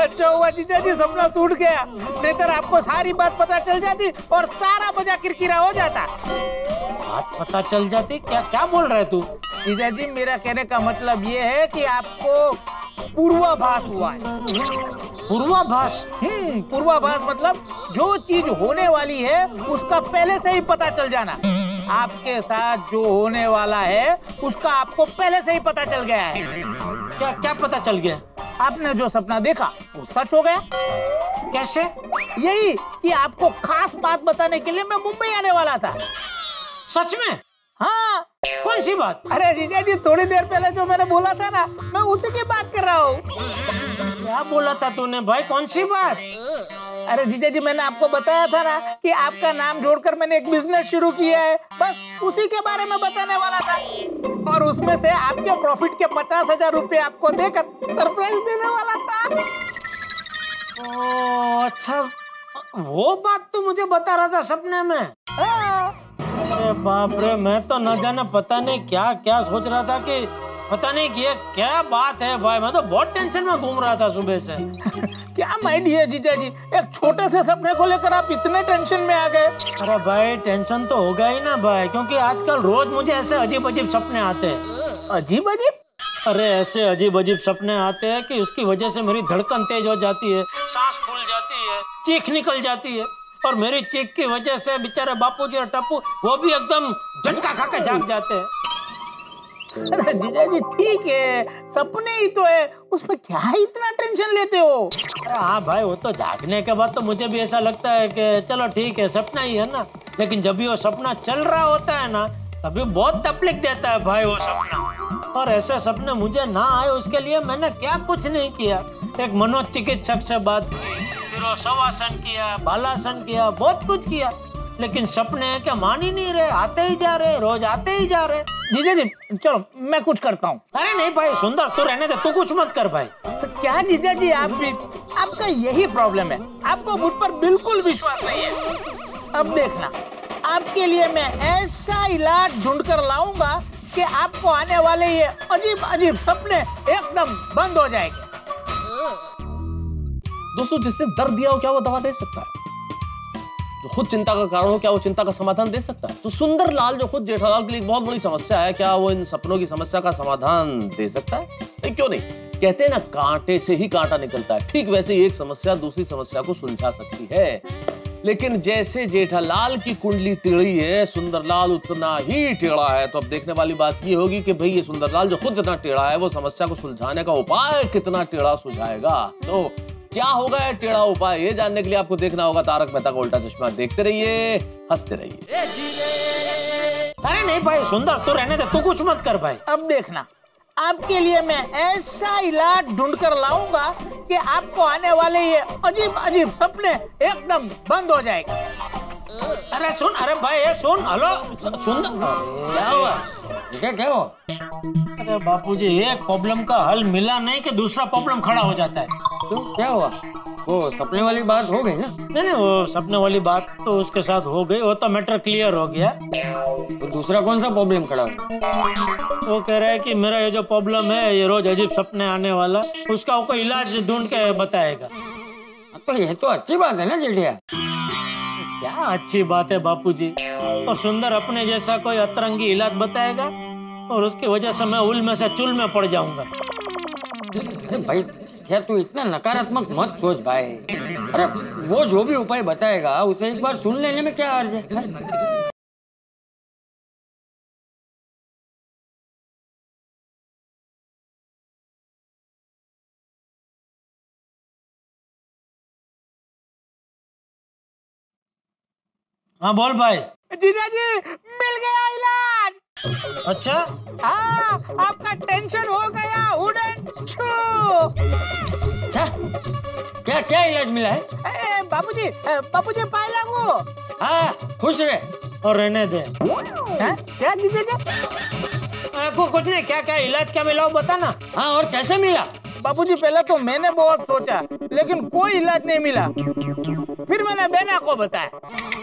अच्छा हुआ जीजा जी, सपना टूट गया, नहीं आपको सारी बात पता चल जाती और सारा मजा किरकिरा हो जाता। बात पता चल जाती? क्या क्या बोल रहे तू? जीजा जी, मेरा कहने का मतलब ये है कि आपको पूर्वाभास हुआ है। पूर्वाभास? पूर्वाभास मतलब जो चीज होने वाली है उसका पहले से ही पता चल जाना। आपके साथ जो होने वाला है उसका आपको पहले से ही पता चल गया है। क्या क्या पता चल गया? आपने जो सपना देखा वो सच हो गया। कैसे? यही कि आपको खास बात बताने के लिए मैं मुंबई आने वाला था। सच में? हाँ। कौन सी बात? अरे जीजा जी, थोड़ी देर पहले जो मैंने बोला था ना, मैं उसी की बात कर रहा हूँ। क्या बोला था तूने भाई, कौन सी बात? अरे जीजा जी, मैंने आपको बताया था ना कि आपका नाम जोड़कर मैंने एक बिजनेस शुरू किया है, बस उसी के बारे में बताने वाला था, और उसमें से आपके प्रॉफिट के 50,000 रुपए आपको देकर सरप्राइज देने वाला था। ओ अच्छा, वो बात तो मुझे बता रहा था सपने में। अरे बाप रे, मैं तो न जाने पता नहीं क्या क्या सोच रहा था कि पता नहीं कि ये क्या बात है भाई। मैं तो बहुत टेंशन में घूम रहा था सुबह से। क्या माय डियर जीजा जी, एक छोटे से सपने को लेकर आप इतने टेंशन में आ गए। अरे भाई टेंशन तो होगा ही ना भाई, क्योंकि आजकल रोज मुझे ऐसे अजीब अजीब सपने आते हैं। अजीब अजीब? अरे ऐसे अजीब अजीब सपने आते हैं कि उसकी वजह से मेरी धड़कन तेज हो जाती है, सांस फूल जाती है, चीख निकल जाती है, और मेरी चीख की वजह से बेचारे बापूजी और टप्पू वो भी एकदम झटका खा के जाग जाते हैं। अरे जीजा जी ठीक है, सपने ही तो है, उसमें क्या इतना टेंशन लेते हो? अरे हाँ भाई, वो तो जागने के बाद तो मुझे भी ऐसा लगता है कि चलो ठीक है सपना ही है ना, लेकिन जब भी वो सपना चल रहा होता है ना तभी बहुत तकलीफ देता है भाई वो सपना। और ऐसे सपने मुझे ना आए उसके लिए मैंने क्या कुछ नहीं किया। एक मनोचिकित्सक से बात की, फिर वो शवासन किया, बालासन किया, बहुत कुछ किया, लेकिन सपने क्या मान ही नहीं रहे, आते ही जा रहे, रोज आते ही जा रहे। जीजा जी चलो मैं कुछ करता हूँ। अरे नहीं भाई सुंदर, तू रहने दे, तू कुछ मत कर भाई। क्या जीजा जी आप भी, आपका यही प्रॉब्लम है, आपको मुझ पर बिल्कुल विश्वास नहीं है। अब देखना, आपके लिए मैं ऐसा इलाज ढूंढ कर लाऊंगा कि आपको आने वाले ये अजीब अजीब सपने एकदम बंद हो जाएंगे। दोस्तों, जिसने दर्द दिया हो क्या वो दवा दे सकता है? जो खुद चिंता का कारण हो क्या वो चिंता का समाधान दे सकता है? तो सुंदर लाल जो खुद जेठालाल के लिए एक बहुत बड़ी समस्या है, क्या वो इन सपनों की समस्या का समाधान दे सकता है? नहीं, क्यों नहीं? कहते हैं ना, कांटे से ही कांटा निकलता है। ठीक वैसे ही एक समस्या दूसरी समस्या को सुलझा सकती है, लेकिन जैसे जेठालाल की कुंडली टेढ़ी है, सुंदरलाल उतना ही टेढ़ा है। तो अब देखने वाली बात ये होगी कि भाई ये सुंदरलाल जो खुद इतना टेढ़ा है वो समस्या को सुलझाने का उपाय कितना टेढ़ा सुझाएगा। तो क्या होगा ये टेढ़ा उपाय, ये जानने के लिए आपको देखना होगा तारक मेहता का उल्टा चश्मा। देखते रहिए, हंसते रहिए। अरे नहीं भाई सुंदर, तू रहने दे, तू कुछ मत कर भाई। अब देखना, आपके लिए मैं ऐसा इलाज ढूंढ कर लाऊंगा कि आपको आने वाले ये अजीब अजीब सपने एकदम बंद हो जाएंगे। अरे सुन, अरे भाई ये सुन, हेलो सुंदर, क्या हुआ? क्या हुआ? अरे बापूजी, एक प्रॉब्लम का हल मिला नहीं कि दूसरा प्रॉब्लम खड़ा हो जाता है। तो क्या हुआ? वो सपने वाली बात हो गई ना? नहीं, वो सपने वाली बात तो उसके साथ हो गई, वो तो मैटर क्लियर हो गया। तो दूसरा कौन सा प्रॉब्लम खड़ा हो? वो कह रहा है कि मेरा ये जो प्रॉब्लम है, ये रोज अजीब सपने आने वाला, उसका वो कोई इलाज ढूंढ के बताएगा। तो ये तो अच्छी बात है ना जेठिया। क्या अच्छी बात है बापूजी, और सुंदर अपने जैसा कोई अतरंगी इलाज बताएगा और उसकी वजह से मैं उल में से चुल में पड़ जाऊंगा। अरे भाई यार, तू इतना नकारात्मक मत सोच भाई। अरे वो जो भी उपाय बताएगा उसे एक बार सुन लेने में क्या अर्ज है? हाँ बोल भाई। जीजा जी मिल गया इलाज। अच्छा हाँ, आपका टेंशन हो गया उड़न छू। अच्छा, क्या क्या इलाज मिला है? बापूजी, बापूजी पाए लागू। हाँ, खुश रहे और रहने दे। क्या जीजा जी? कुछ नहीं, क्या क्या इलाज क्या मिला बता ना। हाँ, और कैसे मिला? बापूजी पहले तो मैंने बहुत सोचा, लेकिन कोई इलाज नहीं मिला। फिर मैंने बेना को बताया।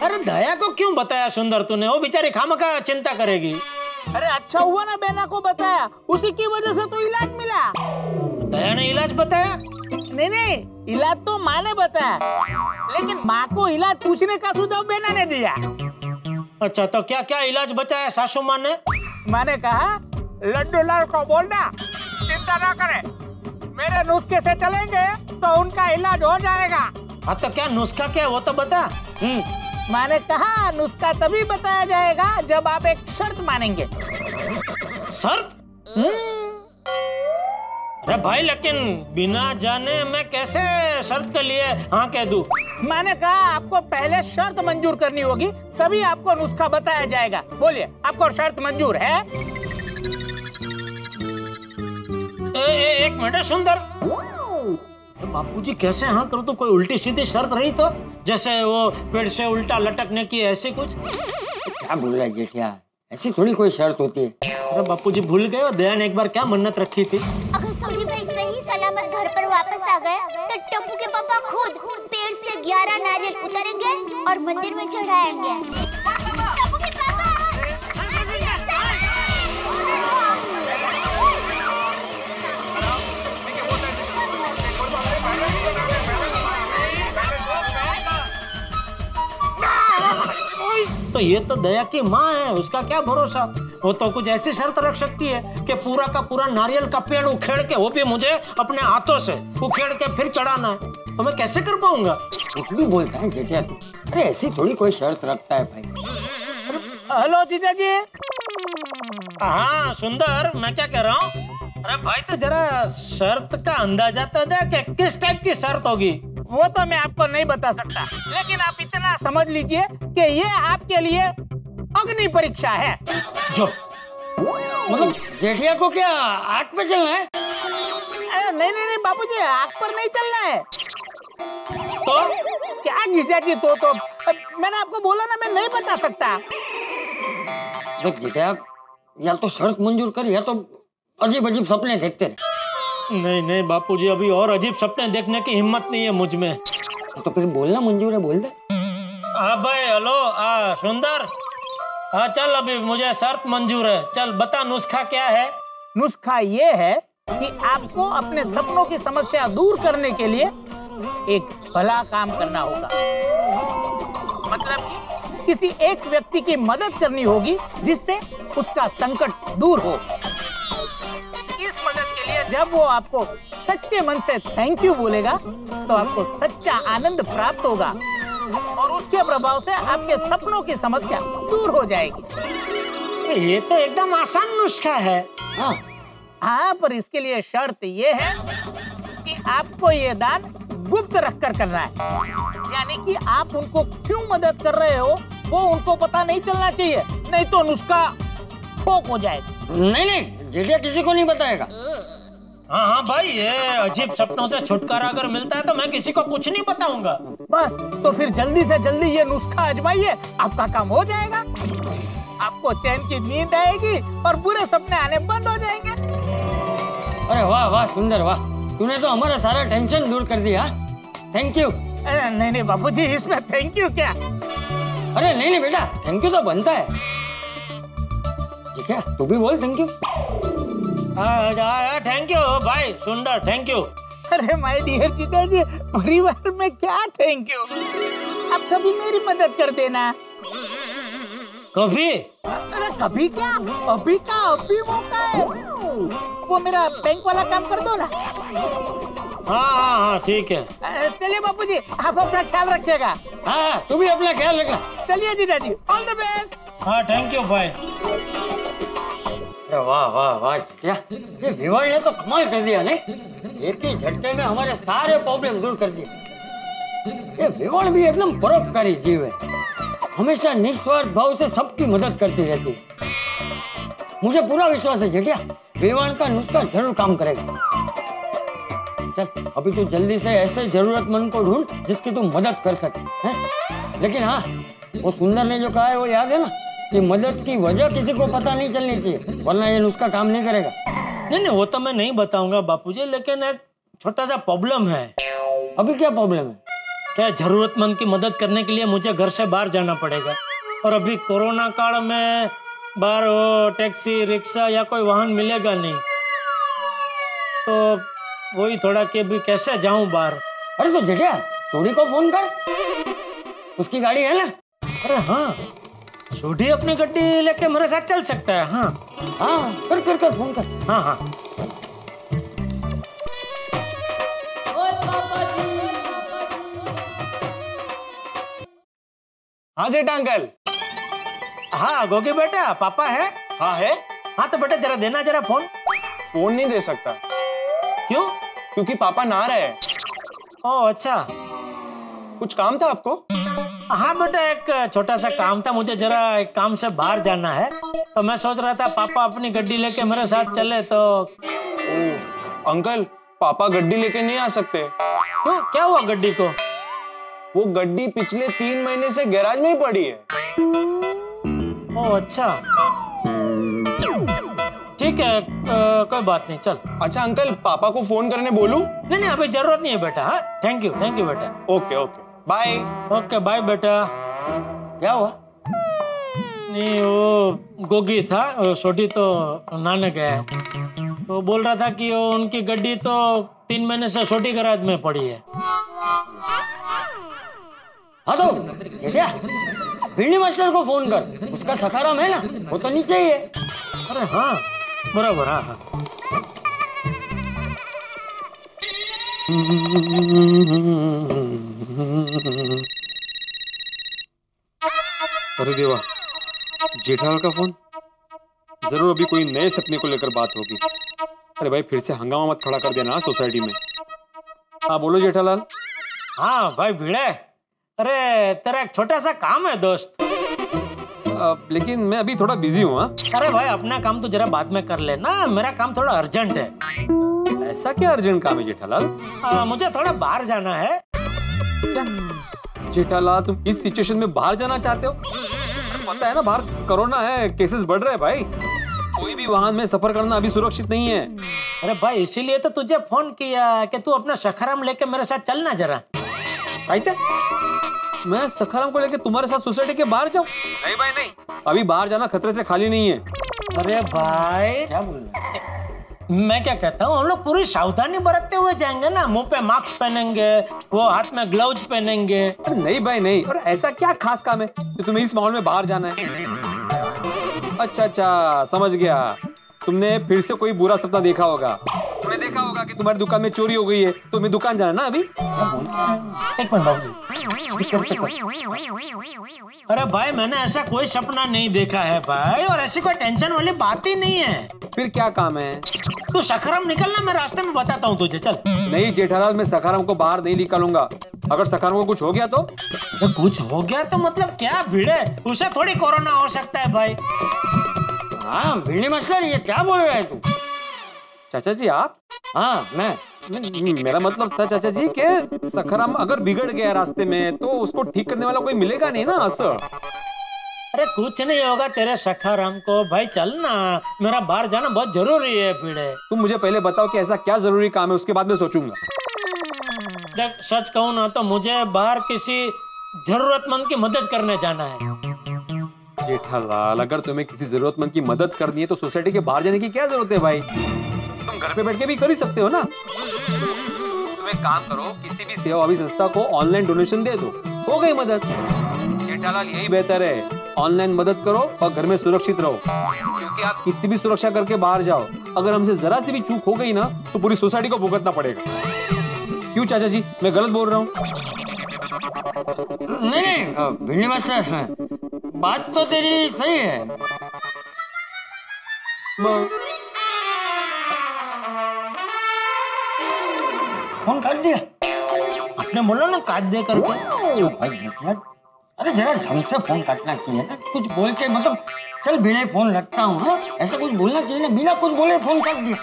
अरे दया को क्यों बताया सुंदर तूने? वो बेचारी खामखा चिंता करेगी। अरे अच्छा हुआ ना बेना को बताया, उसी की वजह से तो इलाज मिला। दया ने इलाज बताया? नहीं, इलाज तो माँ ने बताया, लेकिन माँ को इलाज पूछने का सुझाव बेना ने दिया। अच्छा, तो क्या क्या इलाज बताया सासू माँ ने? माँ ने कहा, लड्डू लाल को बोलना चिंता ना करे, मेरे नुस्खे से चलेंगे तो उनका इलाज हो जाएगा। हाँ, तो क्या नुस्खा क्या है वो तो बता। माँ ने कहा, नुस्खा तभी बताया जाएगा जब आप एक शर्त मानेंगे। शर्त? अरे भाई, लेकिन बिना जाने मैं कैसे शर्त के लिए हाँ कह दूं? माँ ने कहा, आपको पहले शर्त मंजूर करनी होगी, तभी आपको नुस्खा बताया जाएगा। बोलिए, आपको शर्त मंजूर है? एक मिनट सुंदर, बापूजी कैसे हाँ करो? तो कोई उल्टी सीधी शर्त रही तो, जैसे वो पेड़ से उल्टा लटकने की, ऐसे कुछ? क्या बोल रहा है जेठिया? ऐसी थोड़ी कोई शर्त होती है। अरे बापूजी भूल गए हो, दया ने एक बार क्या मन्नत रखी थी? अगर सभी भाई सही सलामत घर पर वापस आ गए तो टप्पू के पापा खुद पेड़ से 11 नारियल उतारेंगे और मंदिर में चढ़ाएंगे। टप्पू के पापा तो ये तो दया की माँ है, उसका क्या भरोसा। वो तो कुछ ऐसी शर्त रख सकती है कि पूरा का पूरा नारियल का पेड़ उखेड़ के, वो भी मुझे अपने हाथों से उखेड़ के फिर चढ़ाना है, तो मैं कैसे कर पाऊंगा? कुछ भी बोलता है जेठिया तू। अरे ऐसी थोड़ी कोई शर्त रखता है भाई। हेलो जीजा जी। हाँ सुंदर, मैं क्या कह रहा हूँ? अरे भाई तो जरा शर्त का अंदाजा तो दे कि किस टाइप की शर्त होगी। वो तो मैं आपको नहीं बता सकता, लेकिन आप इतना समझ लीजिए कि ये आपके लिए अग्नि परीक्षा है। जो मतलब जेठिया को क्या आग पे चलना है? अरे नहीं नहीं नहीं बापूजी, आग पर नहीं चलना है। तो क्या जीजा जी, तो मैंने आपको बोला ना, मैं नहीं बता सकता। देख जेठिया, या तो शर्त मंजूर कर या तो अजीब अजीब सपने देखते रहे। नहीं नहीं बापूजी, अभी और अजीब सपने देखने की हिम्मत नहीं है मुझ में। तो फिर बोलना मंजूर है, बोल दे। हाँ भाई, हेलो सुंदर, हाँ चल, अभी मुझे शर्त मंजूर है। चल बता, नुस्खा क्या है? नुस्खा ये है कि आपको अपने सपनों की समस्या दूर करने के लिए एक भला काम करना होगा। मतलब कि किसी एक व्यक्ति की मदद करनी होगी जिससे उसका संकट दूर हो। इस मदद के लिए जब वो आपको सच्चे मन से थैंक यू बोलेगा तो आपको सच्चा आनंद प्राप्त होगा और उसके प्रभाव से आपके सपनों की समस्या दूर हो जाएगी। ये तो एकदम आसान नुस्खा है। हाँ, पर इसके लिए शर्त ये है कि आपको ये दान गुप्त रखकर करना है। यानी कि आप उनको क्यों मदद कर रहे हो वो उनको पता नहीं चलना चाहिए, नहीं तो नुस्खा फोक हो जाएगा। नहीं नहीं जेठिया किसी को नहीं बताएगा। हाँ हाँ भाई, ये अजीब सपनों से छुटकारा अगर मिलता है तो मैं किसी को कुछ नहीं बताऊंगा। बस तो फिर जल्दी से जल्दी ये नुस्खा आजमाइए, आपका काम हो जाएगा। आपको चैन की नींद आएगी और बुरे सपने आने बंद हो जाएंगे। अरे वाह वाह सुंदर, वाह, तूने तो हमारा सारा टेंशन दूर कर दिया। Thank you. अरे नहीं नहीं बापूजी, इसमें थैंक यू क्या? अरे नहीं नहीं बेटा, थैंक यू तो बनता है। ठीक है, तू भी बोल थैंक यू। थैंक यू भाई सुंदर, थैंक यू। अरे माय डियर जीजा जी, परिवार में क्या थैंक यू? आप कभी मेरी मदद कर देना। कभी? अरे कभी क्या, अभी का अभी मौका है। वो मेरा बैंक वाला काम कर दो ना। हाँ हाँ हाँ ठीक है। चलिए बापूजी, आप अपना ख्याल रखिएगा। हाँ तू भी अपना ख्याल रखना। चलिए जीजा जी, ऑल द बेस्ट। हाँ थैंक यू भाई। वाह वाह वाह क्या, ये विवाह ने तो कमाल कर दिया नहीं? एक ही झटके में हमारे सारे प्रॉब्लम दूर कर दिए। ये विवाह भी एकदम परोपकारी जीव है, हमेशा निस्वार्थ भाव से सबकी मदद करती रहती है। मुझे पूरा विश्वास है जेठिया, विवाह का नुस्खा जरूर काम करेगा। चल अभी तू जल्दी से ऐसे जरूरतमंद को ढूंढ जिसकी तू मदद कर सके, हैं? लेकिन हाँ, वो सुंदर ने जो कहा है वो याद है ना, कि मदद की वजह किसी को पता नहीं चलनी चाहिए, वरना ये नुस्खा काम नहीं करेगा। नहीं नहीं वो तो मैं नहीं बताऊंगा बापूजी, लेकिन एक छोटा सा प्रॉब्लम है। अभी क्या प्रॉब्लम है? क्या जरूरतमंद की मदद करने के लिए मुझे घर से बाहर जाना पड़ेगा, और अभी कोरोना काल में बाहर वो टैक्सी रिक्शा या कोई वाहन मिलेगा नहीं, तो वही थोड़ा कि अभी कैसे जाऊं बाहर। अरे तो जेठिया सोडी को फोन कर, उसकी गाड़ी है ना? अरे हाँ, सोडी अपनी गड्डी लेके मेरे साथ चल सकता है। हाँ हाँ कर फोन कर। हाँ हाँ हाँ जेठा अंकल। हाँ गोगी बेटा, पापा है? हाँ है। हाँ तो बेटा जरा देना जरा फोन। फोन नहीं दे सकता। क्यों? क्योंकि पापा ना रहे। ओह अच्छा, कुछ काम था आपको? हाँ बेटा, एक छोटा सा काम था, मुझे जरा एक काम से बाहर जाना है, तो मैं सोच रहा था पापा अपनी गड्डी लेके मेरे साथ चले तो। अंकल, पापा गड्डी लेके नहीं आ सकते। क्यों, क्या हुआ गड्डी को? वो गड्डी पिछले 3 महीने से गैराज में ही पड़ी है। ओह अच्छा, ठीक है, कोई बात नहीं, चल। अच्छा अंकल, पापा को फोन करने बोलूं? नहीं अभी जरूरत नहीं है बेटा। हाँ, थैंक यू बेटा। Okay okay, bye. Okay bye बेटा। क्या हुआ? नहीं, वो गोगी था, छोटी तो नाने गया है, तो बोल रहा था कि वो उनकी गड्डी तो 3 महीने से छोटी गैराज में पड़ी है। हाँ तो जेठिया, भिंडी मास्टर को फोन कर, उसका सखाराम है ना, वो तो नीचे ही है। अरे हाँ बराबर। हाँ अरे देवा, जेठालाल का फोन। जरूर अभी कोई नए सपने को लेकर बात होगी। अरे भाई, फिर से हंगामा मत खड़ा कर देना सोसाइटी में। हाँ बोलो जेठालाल। हाँ भाई भिड़े, अरे तेरा एक छोटा सा काम है दोस्त। लेकिन मैं अभी थोड़ा बिजी हूँ। अरे भाई अपना काम तो जरा बाद में कर लेना, मेरा काम थोड़ा अर्जेंट है। ऐसा क्या अर्जेंट काम है जेठालाल? मुझे थोड़ा बाहर जाना है। क्या जेठालाल, तुम इस सिचुएशन में बाहर जाना चाहते हो? पता है ना बाहर कोरोना है, केसेस बढ़ रहे हैं भाई। कोई भी वाहन में सफर करना अभी सुरक्षित नहीं है। अरे भाई इसीलिए तो तुझे फोन किया कि तू अपना सखाराम लेके मेरे साथ चलना जरा। मैं सखाराम को लेके तुम्हारे साथ सोसाइटी के बाहर जाऊं? नहीं भाई नहीं, अभी बाहर जाना खतरे से खाली नहीं है। अरे भाई क्या बोल रहे? मैं क्या कहता हूँ, हम लोग पूरी सावधानी बरतते हुए जाएंगे ना, मुंह पे मास्क पहनेंगे, वो हाथ में ग्लव्स पहनेंगे। नहीं भाई नहीं, और ऐसा क्या खास काम है कि तुम्हें इस माहौल में बाहर जाना है? अच्छा समझ गया, तुमने फिर से कोई बुरा सपना देखा होगा। तुमने देखा होगा कि तुम्हारी दुकान में चोरी हो गई है, तो तुम्हें दुकान जाना ना अभी। एक मिनट बाबू, अरे भाई मैंने ऐसा कोई सपना नहीं देखा है भाई, और ऐसी कोई टेंशन वाली बात ही नहीं है। फिर क्या काम है? तू सखाराम निकलना, मैं रास्ते में बताता हूँ तुझे, चल। नहीं जेठालाल, मैं सखाराम को बाहर नहीं निकालूंगा। अगर सखाराम को कुछ हो गया तो? कुछ हो गया तो मतलब क्या भिड़े, उसे थोड़ी कोरोना हो सकता है भाई। हाँ भिंडी मास्टर, ये क्या बोल रहे हैं तू? चाचा जी आप? हाँ मैं। मेरा मतलब था चाचा जी कि सखाराम अगर बिगड़ गया रास्ते में तो उसको ठीक करने वाला कोई मिलेगा नहीं ना सर। अरे कुछ नहीं होगा तेरे सखाराम को भाई, चलना, मेरा बाहर जाना बहुत जरूरी है भिड़े। तुम मुझे पहले बताओ कि ऐसा क्या जरूरी काम है, उसके बाद में सोचूंगा। देख सच कहूँ ना तो मुझे बाहर किसी जरूरतमंद की मदद करने जाना है। जेठालाल, अगर तुम्हें किसी जरूरतमंद की मदद करनी है तो सोसाइटी के बाहर जाने की क्या जरूरत है भाई? तुम घर पे बैठ के भी कर ही सकते हो ना। तुम एक काम करो, किसी भी सेवाभावी संस्था को ऑनलाइन डोनेशन दे दो, हो गई मदद। जेठालाल यही बेहतर है, ऑनलाइन मदद करो और घर में सुरक्षित रहो, क्योंकि आप कितनी भी सुरक्षा करके बाहर जाओ, अगर हमसे जरा सी भी चूक हो गई ना तो पूरी सोसाइटी को भुगतना पड़ेगा। क्यों चाचा जी, मैं गलत बोल रहा हूँ? नहीं भिंडी मास्टर, बात तो तेरी सही है। फोन काट दिया आपने, बोला ना काट दे करके। भाई जेठिया, अरे जरा ढंग से फोन काटना चाहिए ना, कुछ बोल के मतलब चल बिना फोन रखता हूँ। हाँ ऐसा कुछ बोलना चाहिए ना, बिना कुछ बोले फोन काट दिया।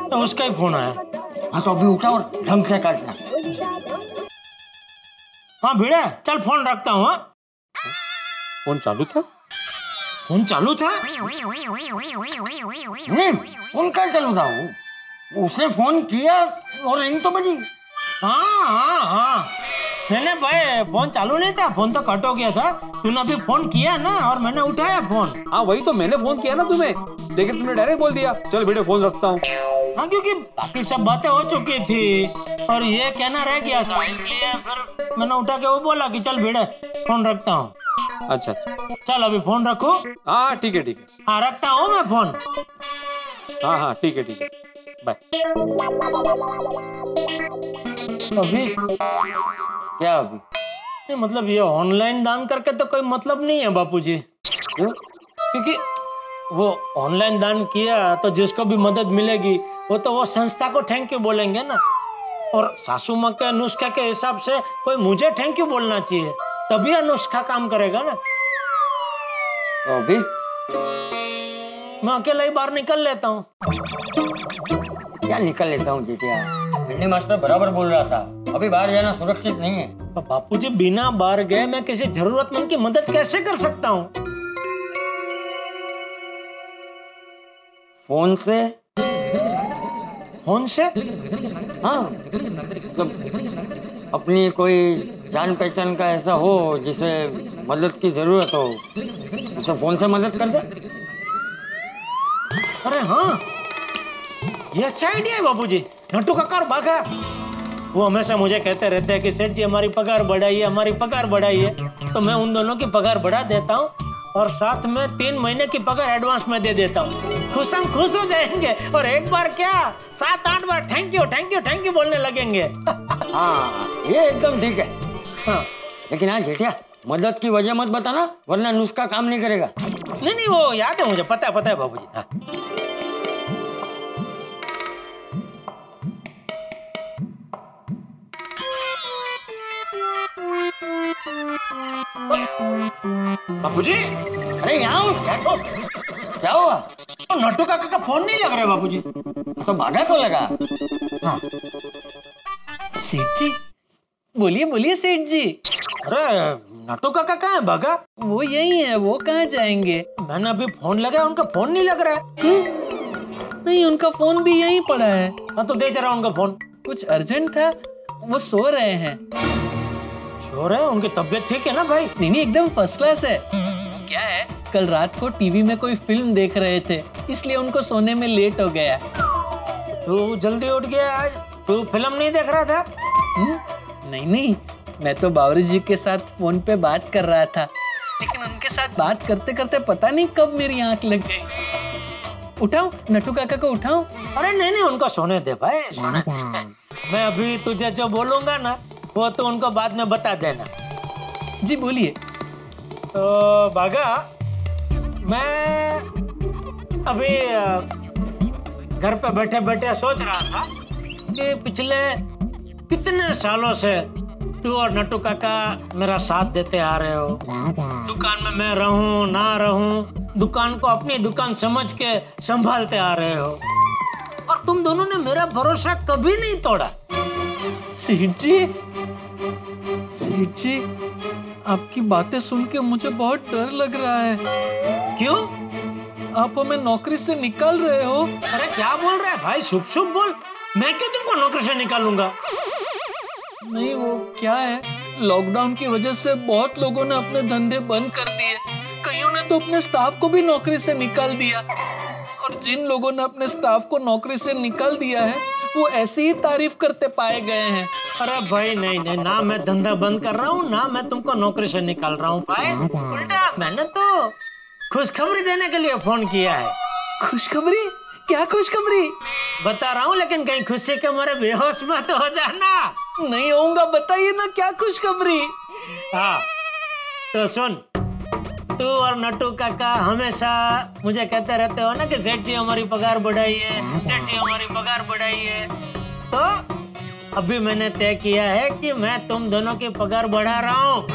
तो उसका ही फोन आया। हाँ तो अभी उठा और ढंग से काटना। हाँ भिड़े चल फोन रखता हूँ। फोन चालू था? फोन चालू था? नहीं फोन क्या चालू था? उसने फोन किया और रिंग तो बजी। हाँ नहीं भाई फोन चालू नहीं था, फोन तो कट हो गया था। तूने अभी फोन किया ना और मैंने उठाया फोन। हाँ वही तो, मैंने फोन किया ना तुम्हें, लेकिन तुमने डायरेक्ट बोल दिया चल बेटे फोन रखता हूँ। हाँ क्योंकि बाकी सब बातें हो चुकी थी और ये कहना रह गया था, इसलिए फिर मैंने उठा के वो बोला कि चल भिड़े फोन रखता हूँ। अच्छा चल अभी फोन रखो। हाँ ठीक है। हाँ रखता हूँ मैं फोन। हाँ ठीक है बाय। अभी क्या अभी? नहीं मतलब ये ऑनलाइन दान करके तो कोई मतलब नहीं है बापूजी, क्योंकि वो ऑनलाइन दान किया तो जिसको भी मदद मिलेगी वो संस्था को थैंक यू बोलेंगे ना, और सासू माँ के नुस्खा के हिसाब से कोई मुझे थैंक यू बोलना चाहिए, तभी यह नुस्खा काम करेगा ना। तो अभी मैं अकेला ही बाहर निकल लेता हूँ। क्या निकल लेता हूँ जेठिया? भिंडी मास्टर बराबर बोल रहा था, अभी बाहर जाना सुरक्षित नहीं है। तो बापूजी बिना बाहर गए मैं किसी जरूरतमंद की मदद कैसे कर सकता हूँ? फोन से? फोन से? हाँ, मतलब अपनी कोई जान पहचान का ऐसा हो जिसे मदद की जरूरत हो, उसे फोन से मदद कर दे। अरे हाँ, ये अच्छा आइडिया है बाबूजी। नट्टू काका और बाघा वो हमेशा मुझे कहते रहते हैं कि सेठ जी हमारी पगार बढ़ाइए, हमारी पगार बढ़ाइए। तो मैं उन दोनों की पगार बढ़ा देता हूँ और साथ में 3 महीने की पगार एडवांस में दे देता हूँ। खुश हो जाएंगे और एक बार क्या 7-8 बार थैंक यू बोलने लगेंगे। हाँ, ये एकदम ठीक है। हाँ, लेकिन हाँ जेठिया, मदद की वजह मत बताना वरना नुस्खा काम नहीं करेगा। नहीं, वो याद है मुझे, पता है बाबूजी। हाँ। बाबूजी, अरे यहाँ क्या हुआ? तो नट्टू काका का फोन नहीं लग रहा है बाबूजी। तो भागा को लगा। हाँ। सेठ जी, बोलिए सेठ जी। अरे नट्टू काका कहाँ है भागा? वो यही है, वो कहाँ जाएंगे? मैंने अभी फोन लगाया, उनका फोन नहीं लग रहा है। नहीं, उनका फोन भी यहीं पड़ा है। हाँ तो दे जरा उनका फोन। कुछ अर्जेंट था, वो सो रहे हैं। सो रहे हैं? उनकी तबीयत ठीक है ना भाई? नहीं, एकदम फर्स्ट क्लास है। क्या है, कल रात को टीवी में कोई फिल्म देख रहे थे, इसलिए उनको सोने में लेट हो गया। तू जल्दी उठ गया आज? तू फिल्म नहीं देख रहा था? नहीं, मैं तो बावरी जी के साथ फोन पे बात कर रहा था, लेकिन उनके साथ बात करते करते पता नहीं कब मेरी आंख लग गई। उठाऊं? नट्टू काका को उठाऊं? अरे नहीं, उनको सोने दे भाई, सोने दे। मैं अभी तुझे जो बोलूंगा ना वो तो उनको बाद में बता देना। जी बोलिए। तो बागा, मैं अभी घर पे बैठे बैठे सोच रहा था कि पिछले कितने सालों से तू और नट्टू काका मेरा साथ देते आ रहे हो। दुकान में मैं रहूं ना रहूं, दुकान को अपनी दुकान समझ के संभालते आ रहे हो और तुम दोनों ने मेरा भरोसा कभी नहीं तोड़ा। सेठ जी, आपकी बातें सुन के मुझे बहुत डर लग रहा है। क्यों? आप हमें नौकरी से निकाल रहे हो? अरे क्या बोल रहा है भाई, शुभ बोल। मैं क्यों तुमको नौकरी से निकालूंगा? नहीं, वो क्या है, लॉकडाउन की वजह से बहुत लोगों ने अपने धंधे बंद कर दिए। कईयों ने तो अपने स्टाफ को भी नौकरी से निकाल दिया। और जिन लोगों ने अपने स्टाफ को नौकरी से निकाल दिया है वो ऐसी ही तारीफ करते पाए गए हैं। अरे भाई नहीं, ना मैं धंधा बंद कर रहा हूँ ना मैं तुमको नौकरी से निकाल रहा हूँ भाई। उल्टा मैंने तो खुशखबरी देने के लिए फोन किया है। खुशखबरी? क्या खुशखबरी? बता रहा हूँ, लेकिन कहीं खुशी के मारे बेहोश मत हो जाना। नहीं होऊंगा, बताइए ना क्या खुशखबरी। हाँ तो सुन, तू और नट्टू काका हमेशा मुझे कहते रहते हो ना कि सेठ जी हमारी पगार बढ़ाइए, सेठ जी हमारी पगार बढ़ाइए। तो अभी मैंने तय किया है कि मैं तुम दोनों की पगार बढ़ा रहा हूँ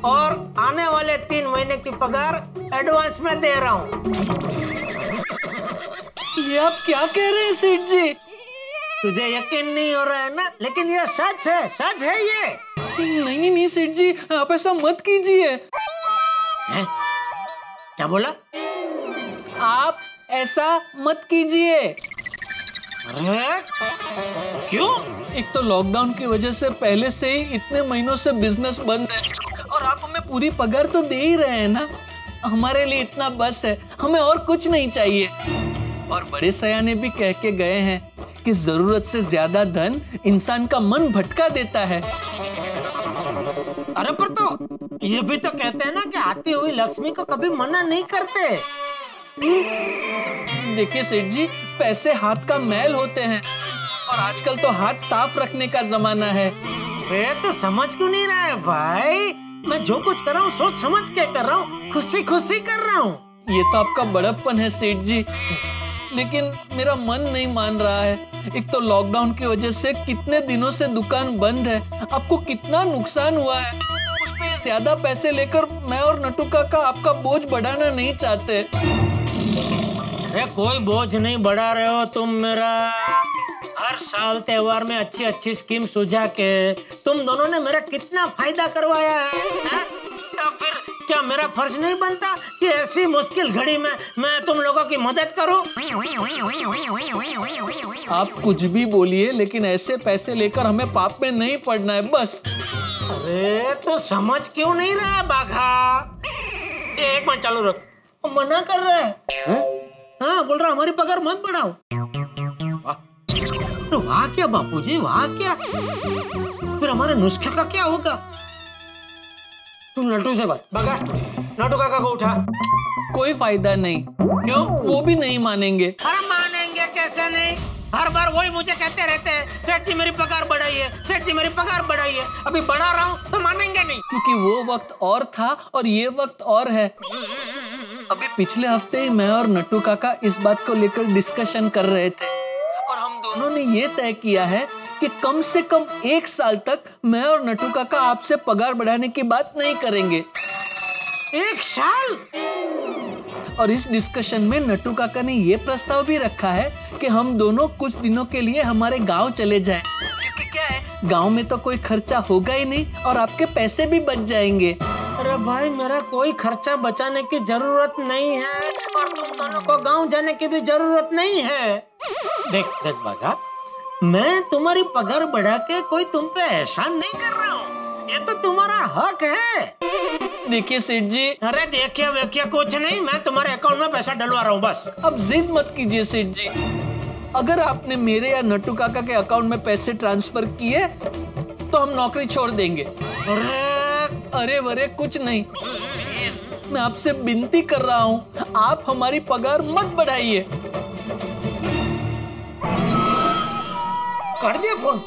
और आने वाले 3 महीने की पगार एडवांस में दे रहा हूँ। ये आप क्या कह रहे हैं सेठ जी? तुझे यकीन नहीं हो रहा है ना, लेकिन ये सच है ये। नहीं सेठ जी, आप ऐसा मत कीजिए। क्या बोला? आप ऐसा मत कीजिए। अरे क्यों? एक तो लॉकडाउन की वजह से पहले से ही इतने महीनों से बिजनेस बंद है और आप हमें पूरी पगार तो दे ही रहे हैं ना। हमारे लिए इतना बस है, हमें और कुछ नहीं चाहिए। और बड़े सयाने भी कह के गए हैं कि जरूरत से ज्यादा धन इंसान का मन भटका देता है। अरे पर तो ये भी तो कहते हैं ना कि आती हुई लक्ष्मी को कभी मना नहीं करते। देखिए सेठ जी, पैसे हाथ का मैल होते हैं और आजकल तो हाथ साफ रखने का जमाना है। तो समझ क्यों नहीं रहा है भाई? मैं जो कुछ कर रहा हूँ सोच समझ के कर रहा हूँ, खुशी कर रहा हूँ। ये तो आपका बड़प्पन है सेठ जी, लेकिन मेरा मन नहीं मान रहा है। एक तो लॉकडाउन की वजह से कितने दिनों से दुकान बंद है, आपको कितना नुकसान हुआ है। उस पे ज्यादा पैसे लेकर मैं और नट्टू काका आपका बोझ बढ़ाना नहीं चाहते। अरे कोई बोझ नहीं बढ़ा रहे हो तुम मेरा। हर साल त्योहार में अच्छी स्कीम सुझा के तुम दोनों ने मेरा कितना फायदा करवाया है? तो फिर क्या मेरा फर्ज नहीं बनता कि ऐसी मुश्किल घड़ी में मैं तुम लोगों की मदद करूं? आप कुछ भी बोलिए, लेकिन ऐसे पैसे लेकर हमें पाप में नहीं पड़ना है, बस। अरे तो समझ क्यों नहीं रहा बाघा? एक मिनट चालू रख। मना कर रहा है? हाँ, बोल रहा हमारी पगार मत बढ़ाओ। वाह क्या बापूजी, वाह क्या? फिर हमारे नुस्खे का क्या होगा? तुम नटू से बात। बाघा, नटू काका को उठा। कोई फायदा नहीं। क्यों? वो भी नहीं मानेंगे। अरे मानेंगे कैसे नहीं? हर बार वही मुझे कहते रहते हैं, सेठ जी मेरी पगार बढ़ाइए, सेठ जी मेरी पगार बढ़ाइए। अभी बढ़ा रहा हूँ तो मानेंगे नहीं। क्योंकि वो वक्त और था और ये वक्त और है। अभी पिछले हफ्ते ही मैं और नट्टू काका इस बात को लेकर डिस्कशन कर रहे थे और हम दोनों ने ये तय किया है कि कम से कम 1 साल तक मैं और नट्टू काका आपसे पगार बढ़ाने की बात नहीं करेंगे। 1 साल? और इस डिस्कशन में नट्टू काका ने ये प्रस्ताव भी रखा है कि हम दोनों कुछ दिनों के लिए हमारे गांव चले जाएं, क्योंकि क्या है, गांव में तो कोई खर्चा होगा ही नहीं और आपके पैसे भी बच जाएंगे। अरे भाई, मेरा कोई खर्चा बचाने की जरूरत नहीं है और तुम दोनों को गांव जाने की भी जरूरत नहीं है। देख देख बाघा, मैं तुम्हारी पगार बढ़ा के कोई तुम पे एहसान नहीं कर रहा हूँ, ये तो तुम्हारा हक है। देखिए सेठ जी। अरे देखिए वेखिए कुछ नहीं, मैं तुम्हारे अकाउंट में पैसा डलवा रहा हूँ बस। अब जिद मत कीजिए सेठ जी। अगर आपने मेरे या नट्टू काका के अकाउंट में पैसे ट्रांसफर किए तो हम नौकरी छोड़ देंगे। अरे वरे कुछ नहीं, प्लीज मैं आपसे विनती कर रहा हूँ, आप हमारी पगार मत बढ़ाइए। कर दिया फोन?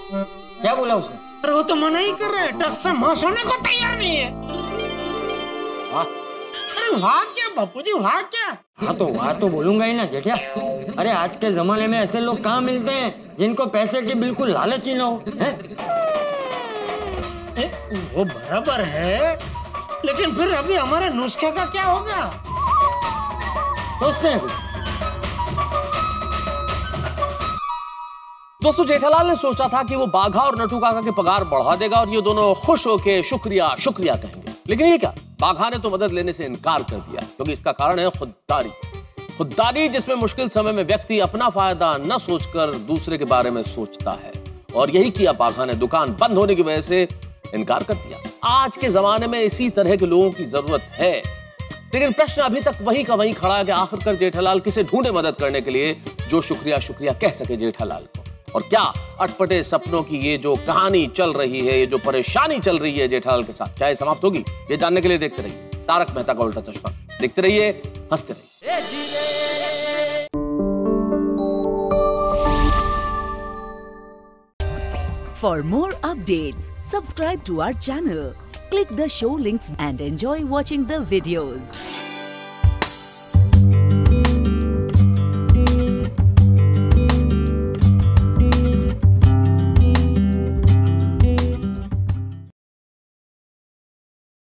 क्या बोला उसने? अरे वो तो मना ही कर रहा है, टस से मांस होने को तैयार नहीं है। अरे वाह क्या बापूजी, वाह क्या? हाँ तो वाह तो बोलूंगा ही ना जेठिया। अरे आज के जमाने में ऐसे लोग कहाँ मिलते हैं जिनको पैसे की बिल्कुल लालच ही ना हो, हैं? वो बराबर है, लेकिन फिर अभी हमारे नुस्खे का क्या होगा? सोचते हैं कुछ। दोस्तों, जेठालाल ने सोचा था कि वो बाघा और नट्टू काका के पगार बढ़ा देगा और ये दोनों खुश होके शुक्रिया शुक्रिया कहेंगे। लेकिन ये क्या, बाघा ने तो मदद लेने से इनकार कर दिया, क्योंकि इसका कारण है खुददारी, जिसमें मुश्किल समय में व्यक्ति अपना फायदा न सोचकर दूसरे के बारे में सोचता है। और यही किया बाघा ने। दुकान बंद होने की वजह से इनकार कर दिया। आज के जमाने में इसी तरह के लोगों की जरूरत है, लेकिन प्रश्न अभी तक वही का वही खड़ा है कि आखिरकार जेठालाल किसे ढूंढे मदद करने के लिए जो शुक्रिया शुक्रिया कह सके जेठालाल को। और क्या अटपटे सपनों की ये जो कहानी चल रही है, ये जो परेशानी चल रही है जेठालाल के साथ, क्या ये समाप्त होगी? ये जानने के लिए देखते रहिए तारक मेहता का उल्टा चश्मा। देखते रहिए, हंसते रहिए। For more updates, subscribe to our channel, click the show links and enjoy watching the videos.